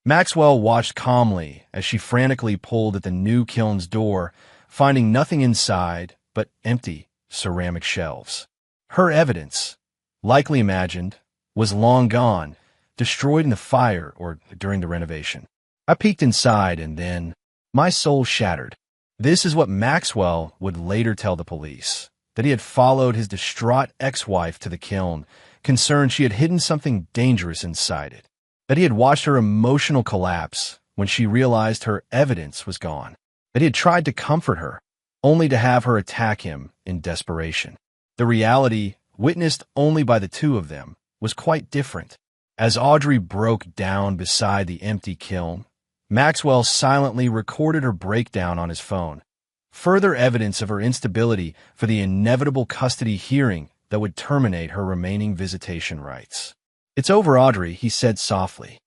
Maxwell watched calmly as she frantically pulled at the new kiln's door, finding nothing inside but empty ceramic shelves. Her evidence, likely imagined, was long gone, destroyed in the fire or during the renovation. I peeked inside and then my soul shattered. This is what Maxwell would later tell the police, that he had followed his distraught ex-wife to the kiln, concerned she had hidden something dangerous inside it, that he had watched her emotional collapse when she realized her evidence was gone, that he had tried to comfort her, only to have her attack him in desperation. The reality, witnessed only by the two of them, was quite different. As Audrey broke down beside the empty kiln, Maxwell silently recorded her breakdown on his phone, further evidence of her instability for the inevitable custody hearing that would terminate her remaining visitation rights. "It's over, Audrey," he said softly.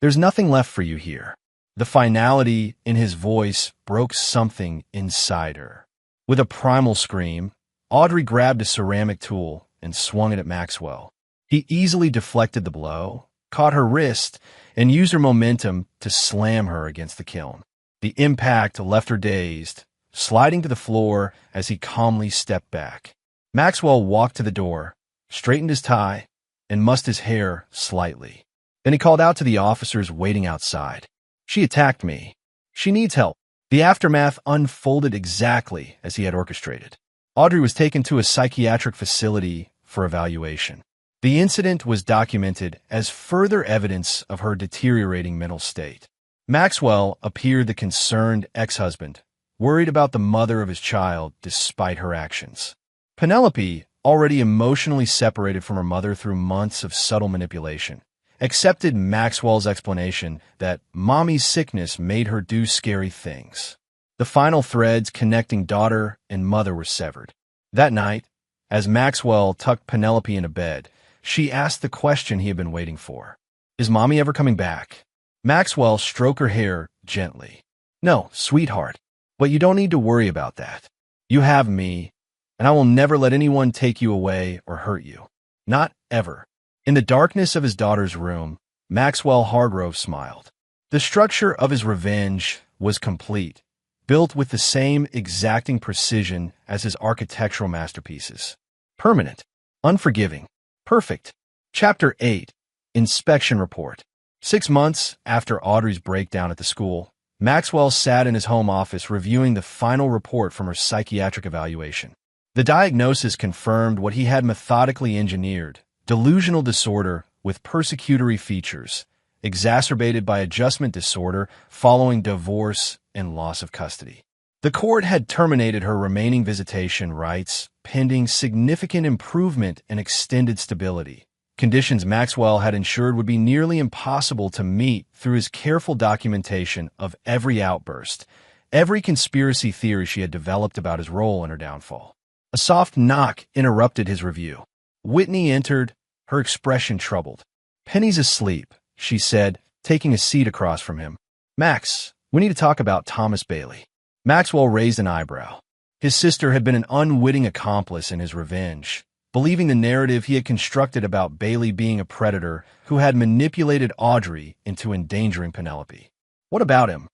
"There's nothing left for you here." The finality in his voice broke something inside her. With a primal scream, Audrey grabbed a ceramic tool and swung it at Maxwell. He easily deflected the blow, caught her wrist, and used her momentum to slam her against the kiln. The impact left her dazed, sliding to the floor as he calmly stepped back. Maxwell walked to the door, straightened his tie, and mussed his hair slightly. Then he called out to the officers waiting outside. "She attacked me. She needs help." The aftermath unfolded exactly as he had orchestrated. Audrey was taken to a psychiatric facility for evaluation. The incident was documented as further evidence of her deteriorating mental state. Maxwell appeared the concerned ex-husband, worried about the mother of his child despite her actions. Penelope, already emotionally separated from her mother through months of subtle manipulation, accepted Maxwell's explanation that mommy's sickness made her do scary things. The final threads connecting daughter and mother were severed. That night, as Maxwell tucked Penelope into bed, she asked the question he had been waiting for. "Is mommy ever coming back?" Maxwell stroked her hair gently. "No, sweetheart, but you don't need to worry about that. You have me, and I will never let anyone take you away or hurt you. Not ever." In the darkness of his daughter's room, Maxwell Hargrove smiled. The structure of his revenge was complete, built with the same exacting precision as his architectural masterpieces. Permanent, unforgiving, perfect. Chapter 8. Inspection Report. 6 months after Audrey's breakdown at the school, Maxwell sat in his home office reviewing the final report from her psychiatric evaluation. The diagnosis confirmed what he had methodically engineered: delusional disorder with persecutory features, exacerbated by adjustment disorder following divorce and loss of custody. The court had terminated her remaining visitation rights, pending significant improvement and extended stability, conditions Maxwell had ensured would be nearly impossible to meet through his careful documentation of every outburst, every conspiracy theory she had developed about his role in her downfall. A soft knock interrupted his review. Whitney entered, her expression troubled. "Penny's asleep," she said, taking a seat across from him. "Max, we need to talk about Thomas Bailey." Maxwell raised an eyebrow. His sister had been an unwitting accomplice in his revenge, believing the narrative he had constructed about Bailey being a predator who had manipulated Audrey into endangering Penelope. "What about him?"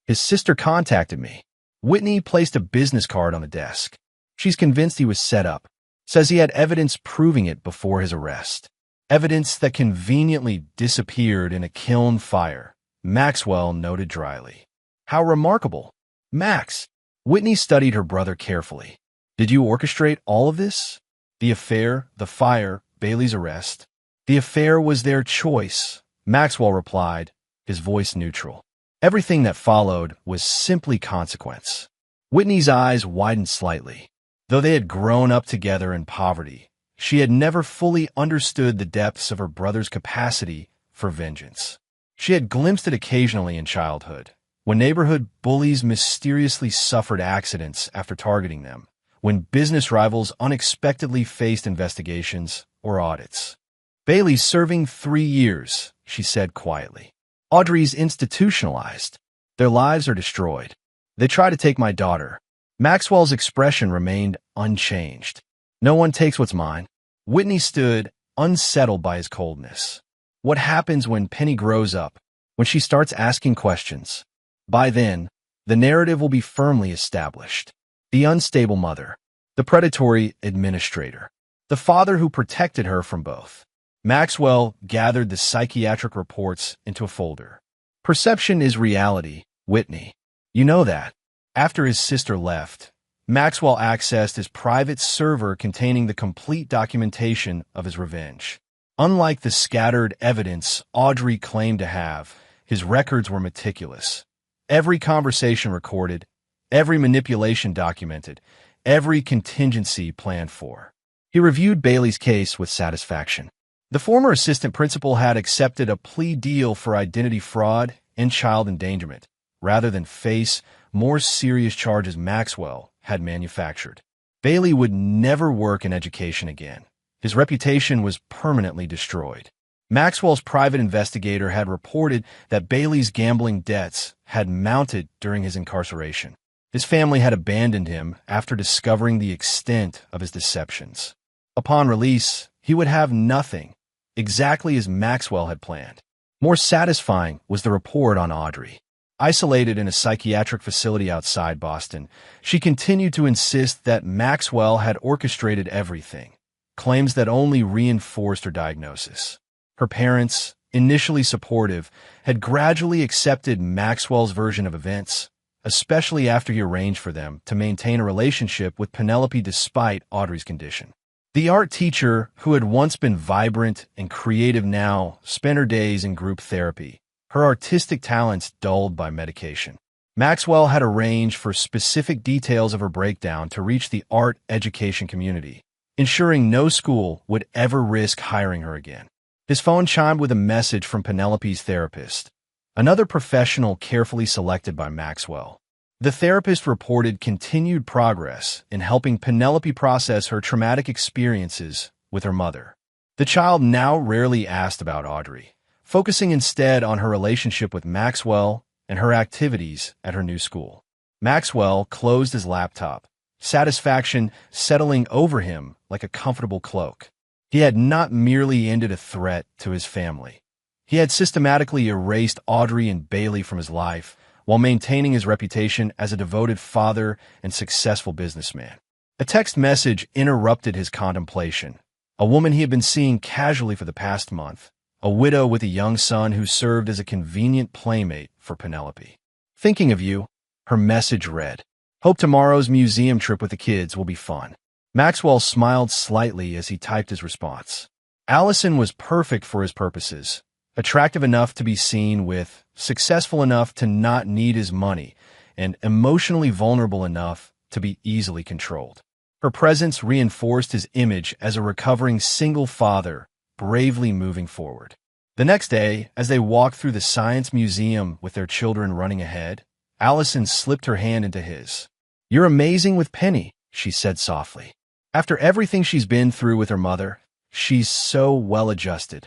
"His sister contacted me." Whitney placed a business card on the desk. "She's convinced he was set up. Says he had evidence proving it before his arrest. Evidence that conveniently disappeared in a kiln fire," Maxwell noted dryly. "How remarkable." "Max," Whitney studied her brother carefully. "Did you orchestrate all of this? The affair, the fire, Bailey's arrest?" "The affair was their choice," Maxwell replied, his voice neutral. "Everything that followed was simply consequence." Whitney's eyes widened slightly. Though they had grown up together in poverty, she had never fully understood the depths of her brother's capacity for vengeance. She had glimpsed it occasionally in childhood, when neighborhood bullies mysteriously suffered accidents after targeting them, when business rivals unexpectedly faced investigations or audits. "Bailey's serving 3 years," she said quietly. "Audrey's institutionalized. Their lives are destroyed. They try to take my daughter." Maxwell's expression remained unchanged. "No one takes what's mine." Whitney stood, unsettled by his coldness. "What happens when Penny grows up, when she starts asking questions? By then, the narrative will be firmly established. The unstable mother, the predatory administrator, the father who protected her from both. Maxwell gathered the psychiatric reports into a folder. Perception is reality, Whitney. You know that. After his sister left, Maxwell accessed his private server containing the complete documentation of his revenge. Unlike the scattered evidence Audrey claimed to have, his records were meticulous. Every conversation recorded, every manipulation documented, every contingency planned for. He reviewed Bailey's case with satisfaction. The former assistant principal had accepted a plea deal for identity fraud and child endangerment, rather than face more serious charges Maxwell had manufactured. Bailey would never work in education again. His reputation was permanently destroyed. Maxwell's private investigator had reported that Bailey's gambling debts had mounted during his incarceration. His family had abandoned him after discovering the extent of his deceptions. Upon release, he would have nothing, exactly as Maxwell had planned. More satisfying was the report on Audrey. Isolated in a psychiatric facility outside Boston, she continued to insist that Maxwell had orchestrated everything, claims that only reinforced her diagnosis. Her parents, initially supportive, had gradually accepted Maxwell's version of events, especially after he arranged for them to maintain a relationship with Penelope despite Audrey's condition. The art teacher, who had once been vibrant and creative now, spent her days in group therapy, her artistic talents dulled by medication. Maxwell had arranged for specific details of her breakdown to reach the art education community, ensuring no school would ever risk hiring her again. His phone chimed with a message from Penelope's therapist, another professional carefully selected by Maxwell. The therapist reported continued progress in helping Penelope process her traumatic experiences with her mother. The child now rarely asked about Audrey, focusing instead on her relationship with Maxwell and her activities at her new school. Maxwell closed his laptop, satisfaction settling over him like a comfortable cloak. He had not merely ended a threat to his family. He had systematically erased Audrey and Bailey from his life, while maintaining his reputation as a devoted father and successful businessman. A text message interrupted his contemplation. A woman he had been seeing casually for the past month, a widow with a young son who served as a convenient playmate for Penelope. Thinking of you, her message read. Hope tomorrow's museum trip with the kids will be fun. Maxwell smiled slightly as he typed his response. Allison was perfect for his purposes. Attractive enough to be seen with, successful enough to not need his money, and emotionally vulnerable enough to be easily controlled. Her presence reinforced his image as a recovering single father, bravely moving forward. The next day, as they walked through the Science Museum with their children running ahead, Allison slipped her hand into his. "You're amazing with Penny," she said softly. "After everything she's been through with her mother, she's so well-adjusted.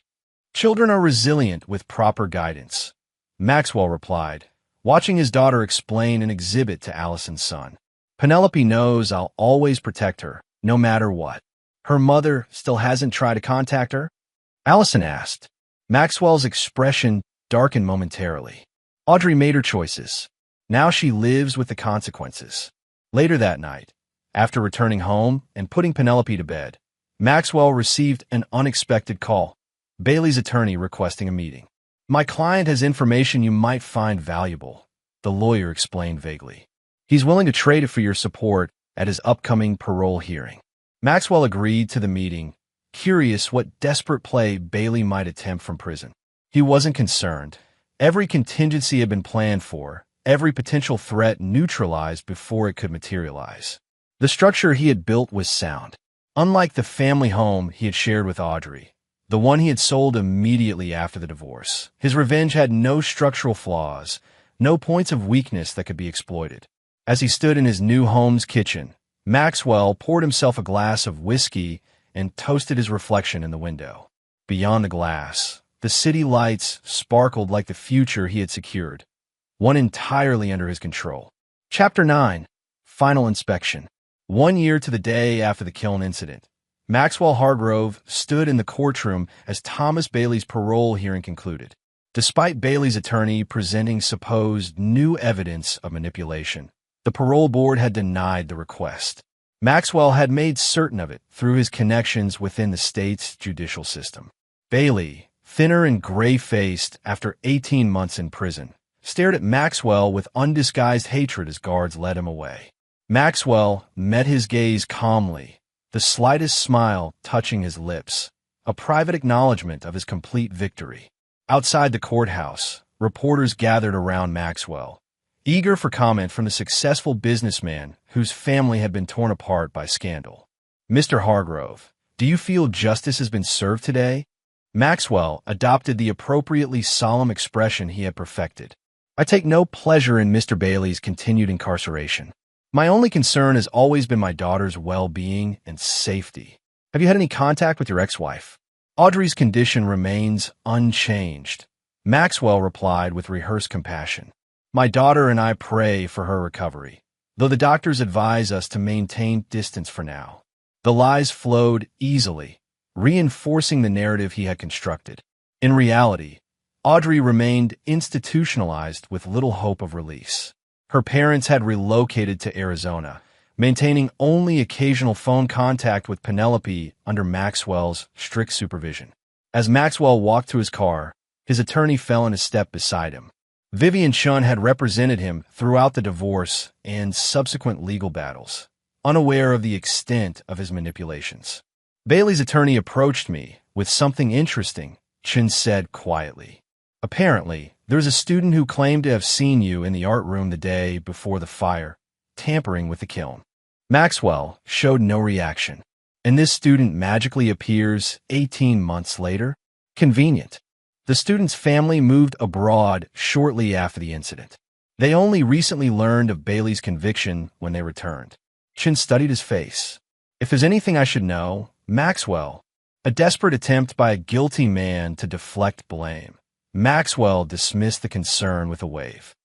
Children are resilient with proper guidance," Maxwell replied, watching his daughter explain an exhibit to Allison's son. "Penelope knows I'll always protect her, no matter what." "Her mother still hasn't tried to contact her?" Allison asked. Maxwell's expression darkened momentarily. Audrey made her choices. Now she lives with the consequences. Later that night, after returning home and putting Penelope to bed, Maxwell received an unexpected call. Bailey's attorney requesting a meeting. "My client has information you might find valuable," the lawyer explained vaguely. "He's willing to trade it for your support at his upcoming parole hearing." Maxwell agreed to the meeting, curious what desperate play Bailey might attempt from prison. He wasn't concerned. Every contingency had been planned for, every potential threat neutralized before it could materialize. The structure he had built was sound. Unlike the family home he had shared with Audrey, the one he had sold immediately after the divorce, his revenge had no structural flaws, no points of weakness that could be exploited. As he stood in his new home's kitchen, Maxwell poured himself a glass of whiskey and toasted his reflection in the window. Beyond the glass, the city lights sparkled like the future he had secured, one entirely under his control. Chapter 9. Final Inspection. 1 year to the day after the kiln incident, Maxwell Hargrove stood in the courtroom as Thomas Bailey's parole hearing concluded. Despite Bailey's attorney presenting supposed new evidence of manipulation, the parole board had denied the request. Maxwell had made certain of it through his connections within the state's judicial system. Bailey, thinner and gray-faced after 18 months in prison, stared at Maxwell with undisguised hatred as guards led him away. Maxwell met his gaze calmly, the slightest smile touching his lips, a private acknowledgement of his complete victory. Outside the courthouse, reporters gathered around Maxwell, eager for comment from the successful businessman whose family had been torn apart by scandal. "Mr. Hargrove, do you feel justice has been served today?" Maxwell adopted the appropriately solemn expression he had perfected. "I take no pleasure in Mr. Bailey's continued incarceration. My only concern has always been my daughter's well-being and safety. Have you had any contact with your ex-wife?" "Audrey's condition remains unchanged," Maxwell replied with rehearsed compassion. "My daughter and I pray for her recovery, though the doctors advise us to maintain distance for now." The lies flowed easily, reinforcing the narrative he had constructed. In reality, Audrey remained institutionalized with little hope of release. Her parents had relocated to Arizona, maintaining only occasional phone contact with Penelope under Maxwell's strict supervision. As Maxwell walked to his car, his attorney fell into step beside him. Vivian Chun had represented him throughout the divorce and subsequent legal battles, unaware of the extent of his manipulations. "Bailey's attorney approached me with something interesting," Chun said quietly. "Apparently, there's a student who claimed to have seen you in the art room the day before the fire, tampering with the kiln." Maxwell showed no reaction. "And this student magically appears 18 months later? Convenient." The student's family moved abroad shortly after the incident. They only recently learned of Bailey's conviction when they returned. Chin studied his face. "If there's anything I should know, Maxwell," a desperate attempt by a guilty man to deflect blame. Maxwell dismissed the concern with a wave.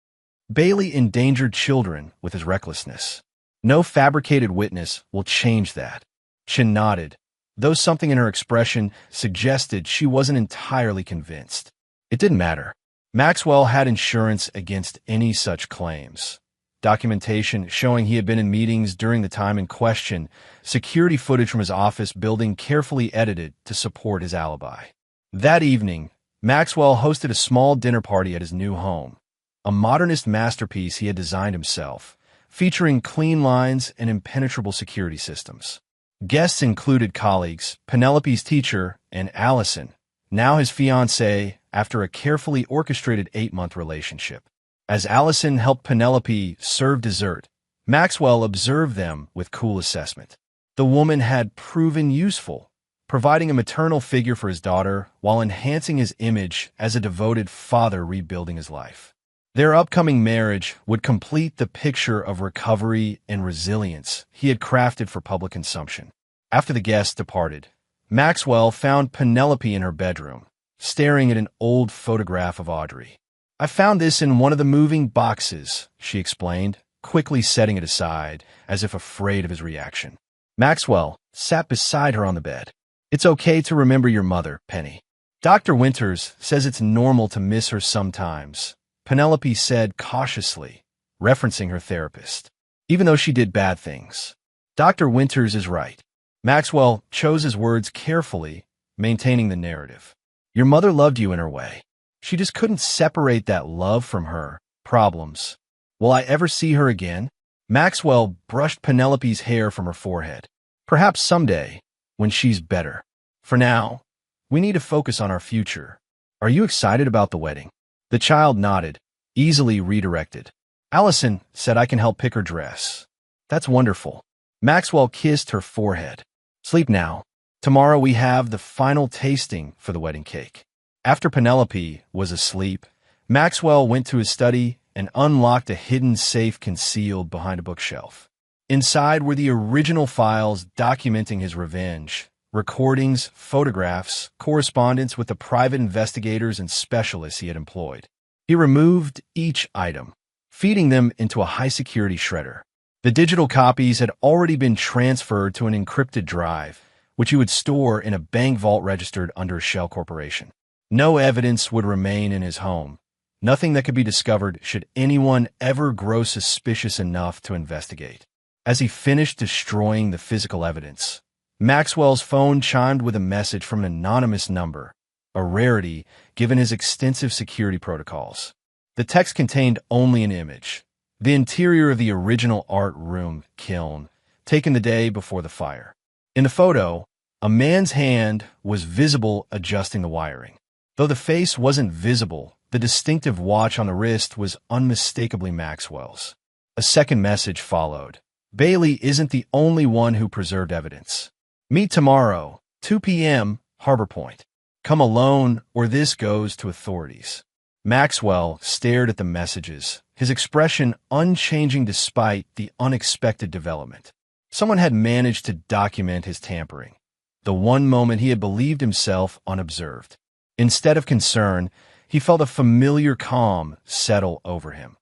"Bailey endangered children with his recklessness. No fabricated witness will change that." Chin nodded, though something in her expression suggested she wasn't entirely convinced. It didn't matter. Maxwell had insurance against any such claims. Documentation showing he had been in meetings during the time in question, security footage from his office building carefully edited to support his alibi. That evening, Maxwell hosted a small dinner party at his new home, a modernist masterpiece he had designed himself, featuring clean lines and impenetrable security systems. Guests included colleagues, Penelope's teacher, and Allison, now his fiancée after a carefully orchestrated 8-month relationship. As Allison helped Penelope serve dessert, Maxwell observed them with cool assessment. The woman had proven useful, providing a maternal figure for his daughter while enhancing his image as a devoted father rebuilding his life. Their upcoming marriage would complete the picture of recovery and resilience he had crafted for public consumption. After the guests departed, Maxwell found Penelope in her bedroom, staring at an old photograph of Audrey. "I found this in one of the moving boxes," she explained, quickly setting it aside, as if afraid of his reaction. Maxwell sat beside her on the bed. "It's okay to remember your mother, Penny. Dr. Winters says it's normal to miss her sometimes," Penelope said cautiously, referencing her therapist. "Even though she did bad things. Dr. Winters is right." Maxwell chose his words carefully, maintaining the narrative. "Your mother loved you in her way. She just couldn't separate that love from her problems. Will I ever see her again?" Maxwell brushed Penelope's hair from her forehead. "Perhaps someday, when she's better. For now, we need to focus on our future. Are you excited about the wedding?" The child nodded, easily redirected. "Allison said I can help pick her dress." "That's wonderful." Maxwell kissed her forehead. "Sleep now. Tomorrow we have the final tasting for the wedding cake." After Penelope was asleep, Maxwell went to his study and unlocked a hidden safe concealed behind a bookshelf. Inside were the original files documenting his revenge, recordings, photographs, correspondence with the private investigators and specialists he had employed. He removed each item, feeding them into a high-security shredder. The digital copies had already been transferred to an encrypted drive, which he would store in a bank vault registered under a shell corporation. No evidence would remain in his home, nothing that could be discovered should anyone ever grow suspicious enough to investigate. As he finished destroying the physical evidence, Maxwell's phone chimed with a message from an anonymous number, a rarity given his extensive security protocols. The text contained only an image, the interior of the original art room kiln, taken the day before the fire. In the photo, a man's hand was visible adjusting the wiring. Though the face wasn't visible, the distinctive watch on the wrist was unmistakably Maxwell's. A second message followed. Bailey isn't the only one who preserved evidence. Meet tomorrow, 2 p.m., Harbor Point. Come alone or this goes to authorities. Maxwell stared at the messages, his expression unchanging despite the unexpected development. Someone had managed to document his tampering, the one moment he had believed himself unobserved. Instead of concern, he felt a familiar calm settle over him,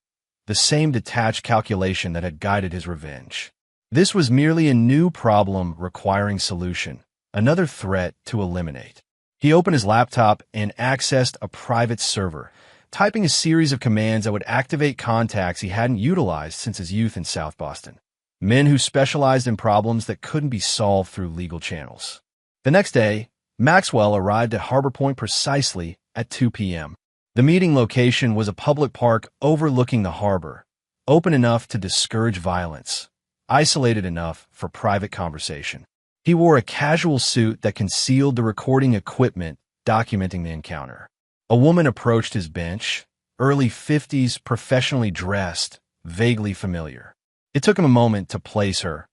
the same detached calculation that had guided his revenge. This was merely a new problem requiring solution, another threat to eliminate. He opened his laptop and accessed a private server, typing a series of commands that would activate contacts he hadn't utilized since his youth in South Boston. Men who specialized in problems that couldn't be solved through legal channels. The next day, Maxwell arrived at Harbor Point precisely at 2 p.m. The meeting location was a public park overlooking the harbor, open enough to discourage violence, isolated enough for private conversation. He wore a casual suit that concealed the recording equipment documenting the encounter. A woman approached his bench, early 50s, professionally dressed, vaguely familiar. It took him a moment to place her.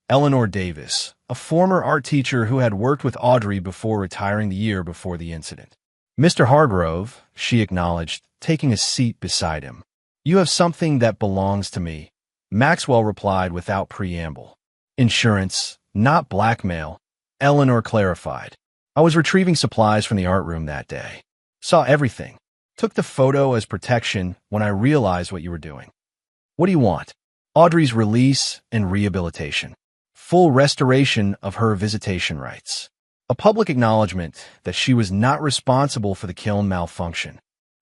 Eleanor Davis, a former art teacher who had worked with Audrey before retiring the year before the incident. Mr. Hargrove, she acknowledged, taking a seat beside him. You have something that belongs to me, Maxwell replied without preamble. Insurance, not blackmail, Eleanor clarified. I was retrieving supplies from the art room that day. Saw everything. Took the photo as protection when I realized what you were doing. What do you want? Audrey's release and rehabilitation. Full restoration of her visitation rights. A public acknowledgement that she was not responsible for the kiln malfunction.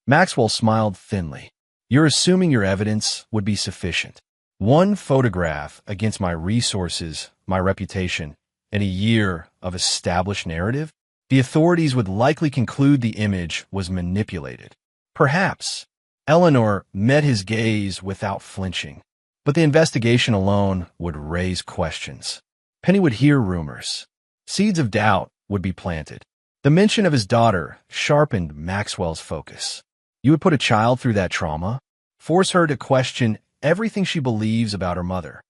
Maxwell smiled thinly. You're assuming your evidence would be sufficient. One photograph against my resources, my reputation, and a year of established narrative? The authorities would likely conclude the image was manipulated. Perhaps. Eleanor met his gaze without flinching. But the investigation alone would raise questions. Penny would hear rumors. Seeds of doubt would be planted. The mention of his daughter sharpened Maxwell's focus. You would put a child through that trauma? Force her to question everything she believes about her mother.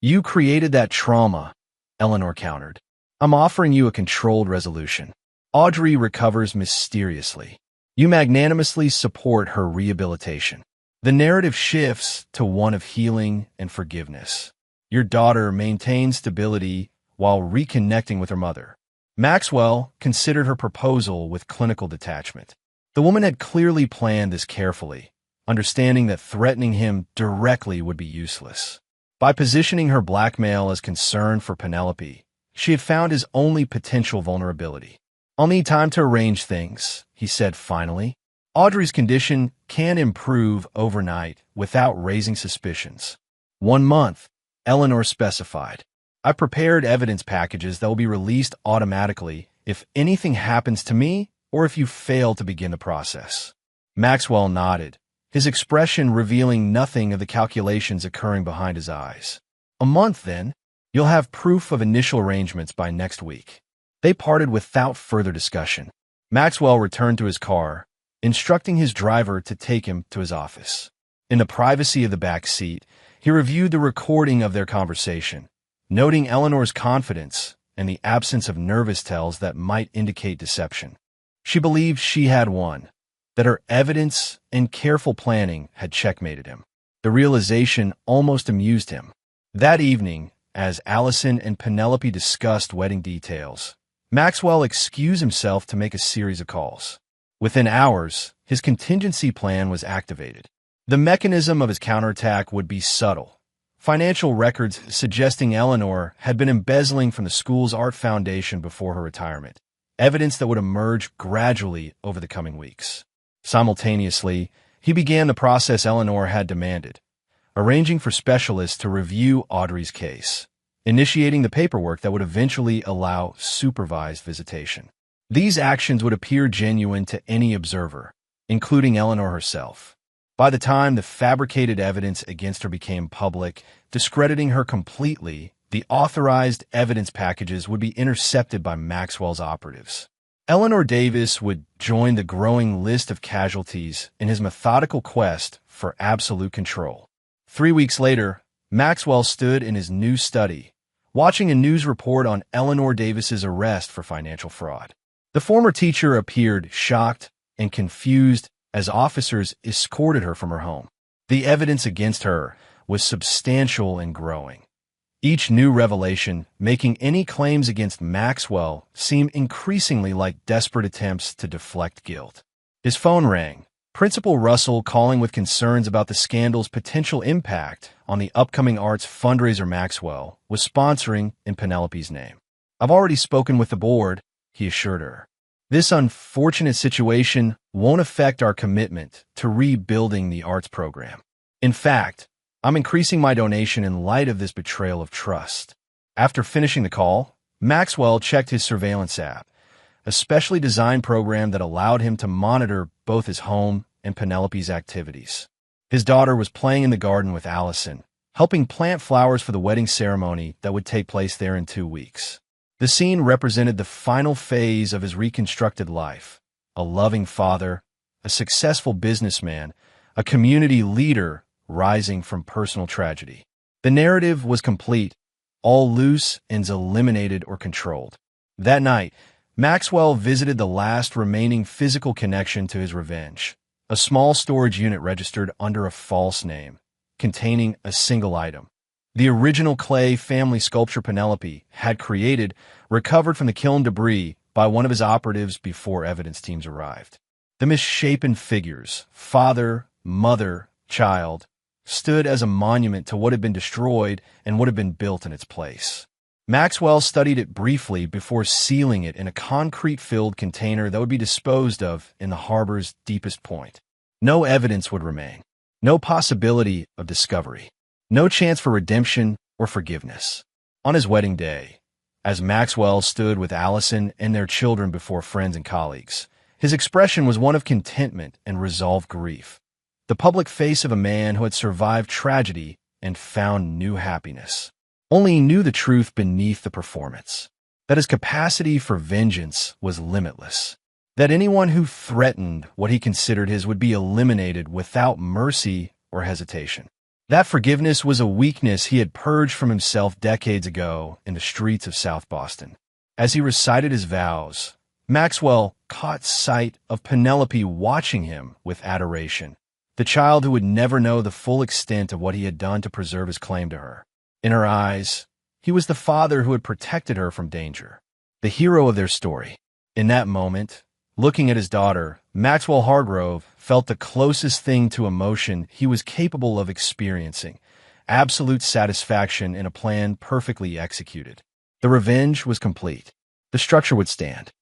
You created that trauma, Eleanor countered. I'm offering you a controlled resolution. Audrey recovers mysteriously. You magnanimously support her rehabilitation. The narrative shifts to one of healing and forgiveness. Your daughter maintains stability while reconnecting with her mother. Maxwell considered her proposal with clinical detachment. The woman had clearly planned this carefully, understanding that threatening him directly would be useless. By positioning her blackmail as concern for Penelope, she had found his only potential vulnerability. I'll need time to arrange things, he said finally. Audrey's condition can improve overnight without raising suspicions. 1 month, Eleanor specified. I prepared evidence packages that will be released automatically if anything happens to me or if you fail to begin the process. Maxwell nodded, his expression revealing nothing of the calculations occurring behind his eyes. A month, then? You'll have proof of initial arrangements by next week. They parted without further discussion. Maxwell returned to his car, instructing his driver to take him to his office. In the privacy of the back seat, he reviewed the recording of their conversation, noting Eleanor's confidence and the absence of nervous tells that might indicate deception. She believed she had won, that her evidence and careful planning had checkmated him. The realization almost amused him. That evening, as Allison and Penelope discussed wedding details, Maxwell excused himself to make a series of calls. Within hours, his contingency plan was activated. The mechanism of his counterattack would be subtle. Financial records suggesting Eleanor had been embezzling from the school's art foundation before her retirement, evidence that would emerge gradually over the coming weeks. Simultaneously, he began the process Eleanor had demanded, arranging for specialists to review Audrey's case, initiating the paperwork that would eventually allow supervised visitation. These actions would appear genuine to any observer, including Eleanor herself. By the time the fabricated evidence against her became public, discrediting her completely, the authorized evidence packages would be intercepted by Maxwell's operatives. Eleanor Davis would join the growing list of casualties in his methodical quest for absolute control. 3 weeks later, Maxwell stood in his new study, watching a news report on Eleanor Davis's arrest for financial fraud. The former teacher appeared shocked and confused as officers escorted her from her home. The evidence against her was substantial and growing. Each new revelation making any claims against Maxwell seem increasingly like desperate attempts to deflect guilt. His phone rang. Principal Russell calling with concerns about the scandal's potential impact on the upcoming arts fundraiser Maxwell was sponsoring in Penelope's name. "I've already spoken with the board," he assured her. "This unfortunate situation won't affect our commitment to rebuilding the arts program. In fact, I'm increasing my donation in light of this betrayal of trust." After finishing the call, Maxwell checked his surveillance app, a specially designed program that allowed him to monitor both his home and Penelope's activities. His daughter was playing in the garden with Allison, helping plant flowers for the wedding ceremony that would take place there in 2 weeks. The scene represented the final phase of his reconstructed life: a loving father, a successful businessman, a community leader rising from personal tragedy. The narrative was complete, all loose ends eliminated or controlled. That night, Maxwell visited the last remaining physical connection to his revenge, a small storage unit registered under a false name, containing a single item. The original clay family sculpture Penelope had created, recovered from the kiln debris by one of his operatives before evidence teams arrived. The misshapen figures, father, mother, child, stood as a monument to what had been destroyed and what had been built in its place. Maxwell studied it briefly before sealing it in a concrete-filled container that would be disposed of in the harbor's deepest point. No evidence would remain, no possibility of discovery, no chance for redemption or forgiveness. On his wedding day, as Maxwell stood with Allison and their children before friends and colleagues, his expression was one of contentment and resolved grief, the public face of a man who had survived tragedy and found new happiness. Only he knew the truth beneath the performance, that his capacity for vengeance was limitless, that anyone who threatened what he considered his would be eliminated without mercy or hesitation. That forgiveness was a weakness he had purged from himself decades ago in the streets of South Boston. As he recited his vows, Maxwell caught sight of Penelope watching him with adoration, the child who would never know the full extent of what he had done to preserve his claim to her. In her eyes, he was the father who had protected her from danger, the hero of their story. In that moment, looking at his daughter, Maxwell Hargrove felt the closest thing to emotion he was capable of experiencing: absolute satisfaction in a plan perfectly executed. The revenge was complete. The structure would stand.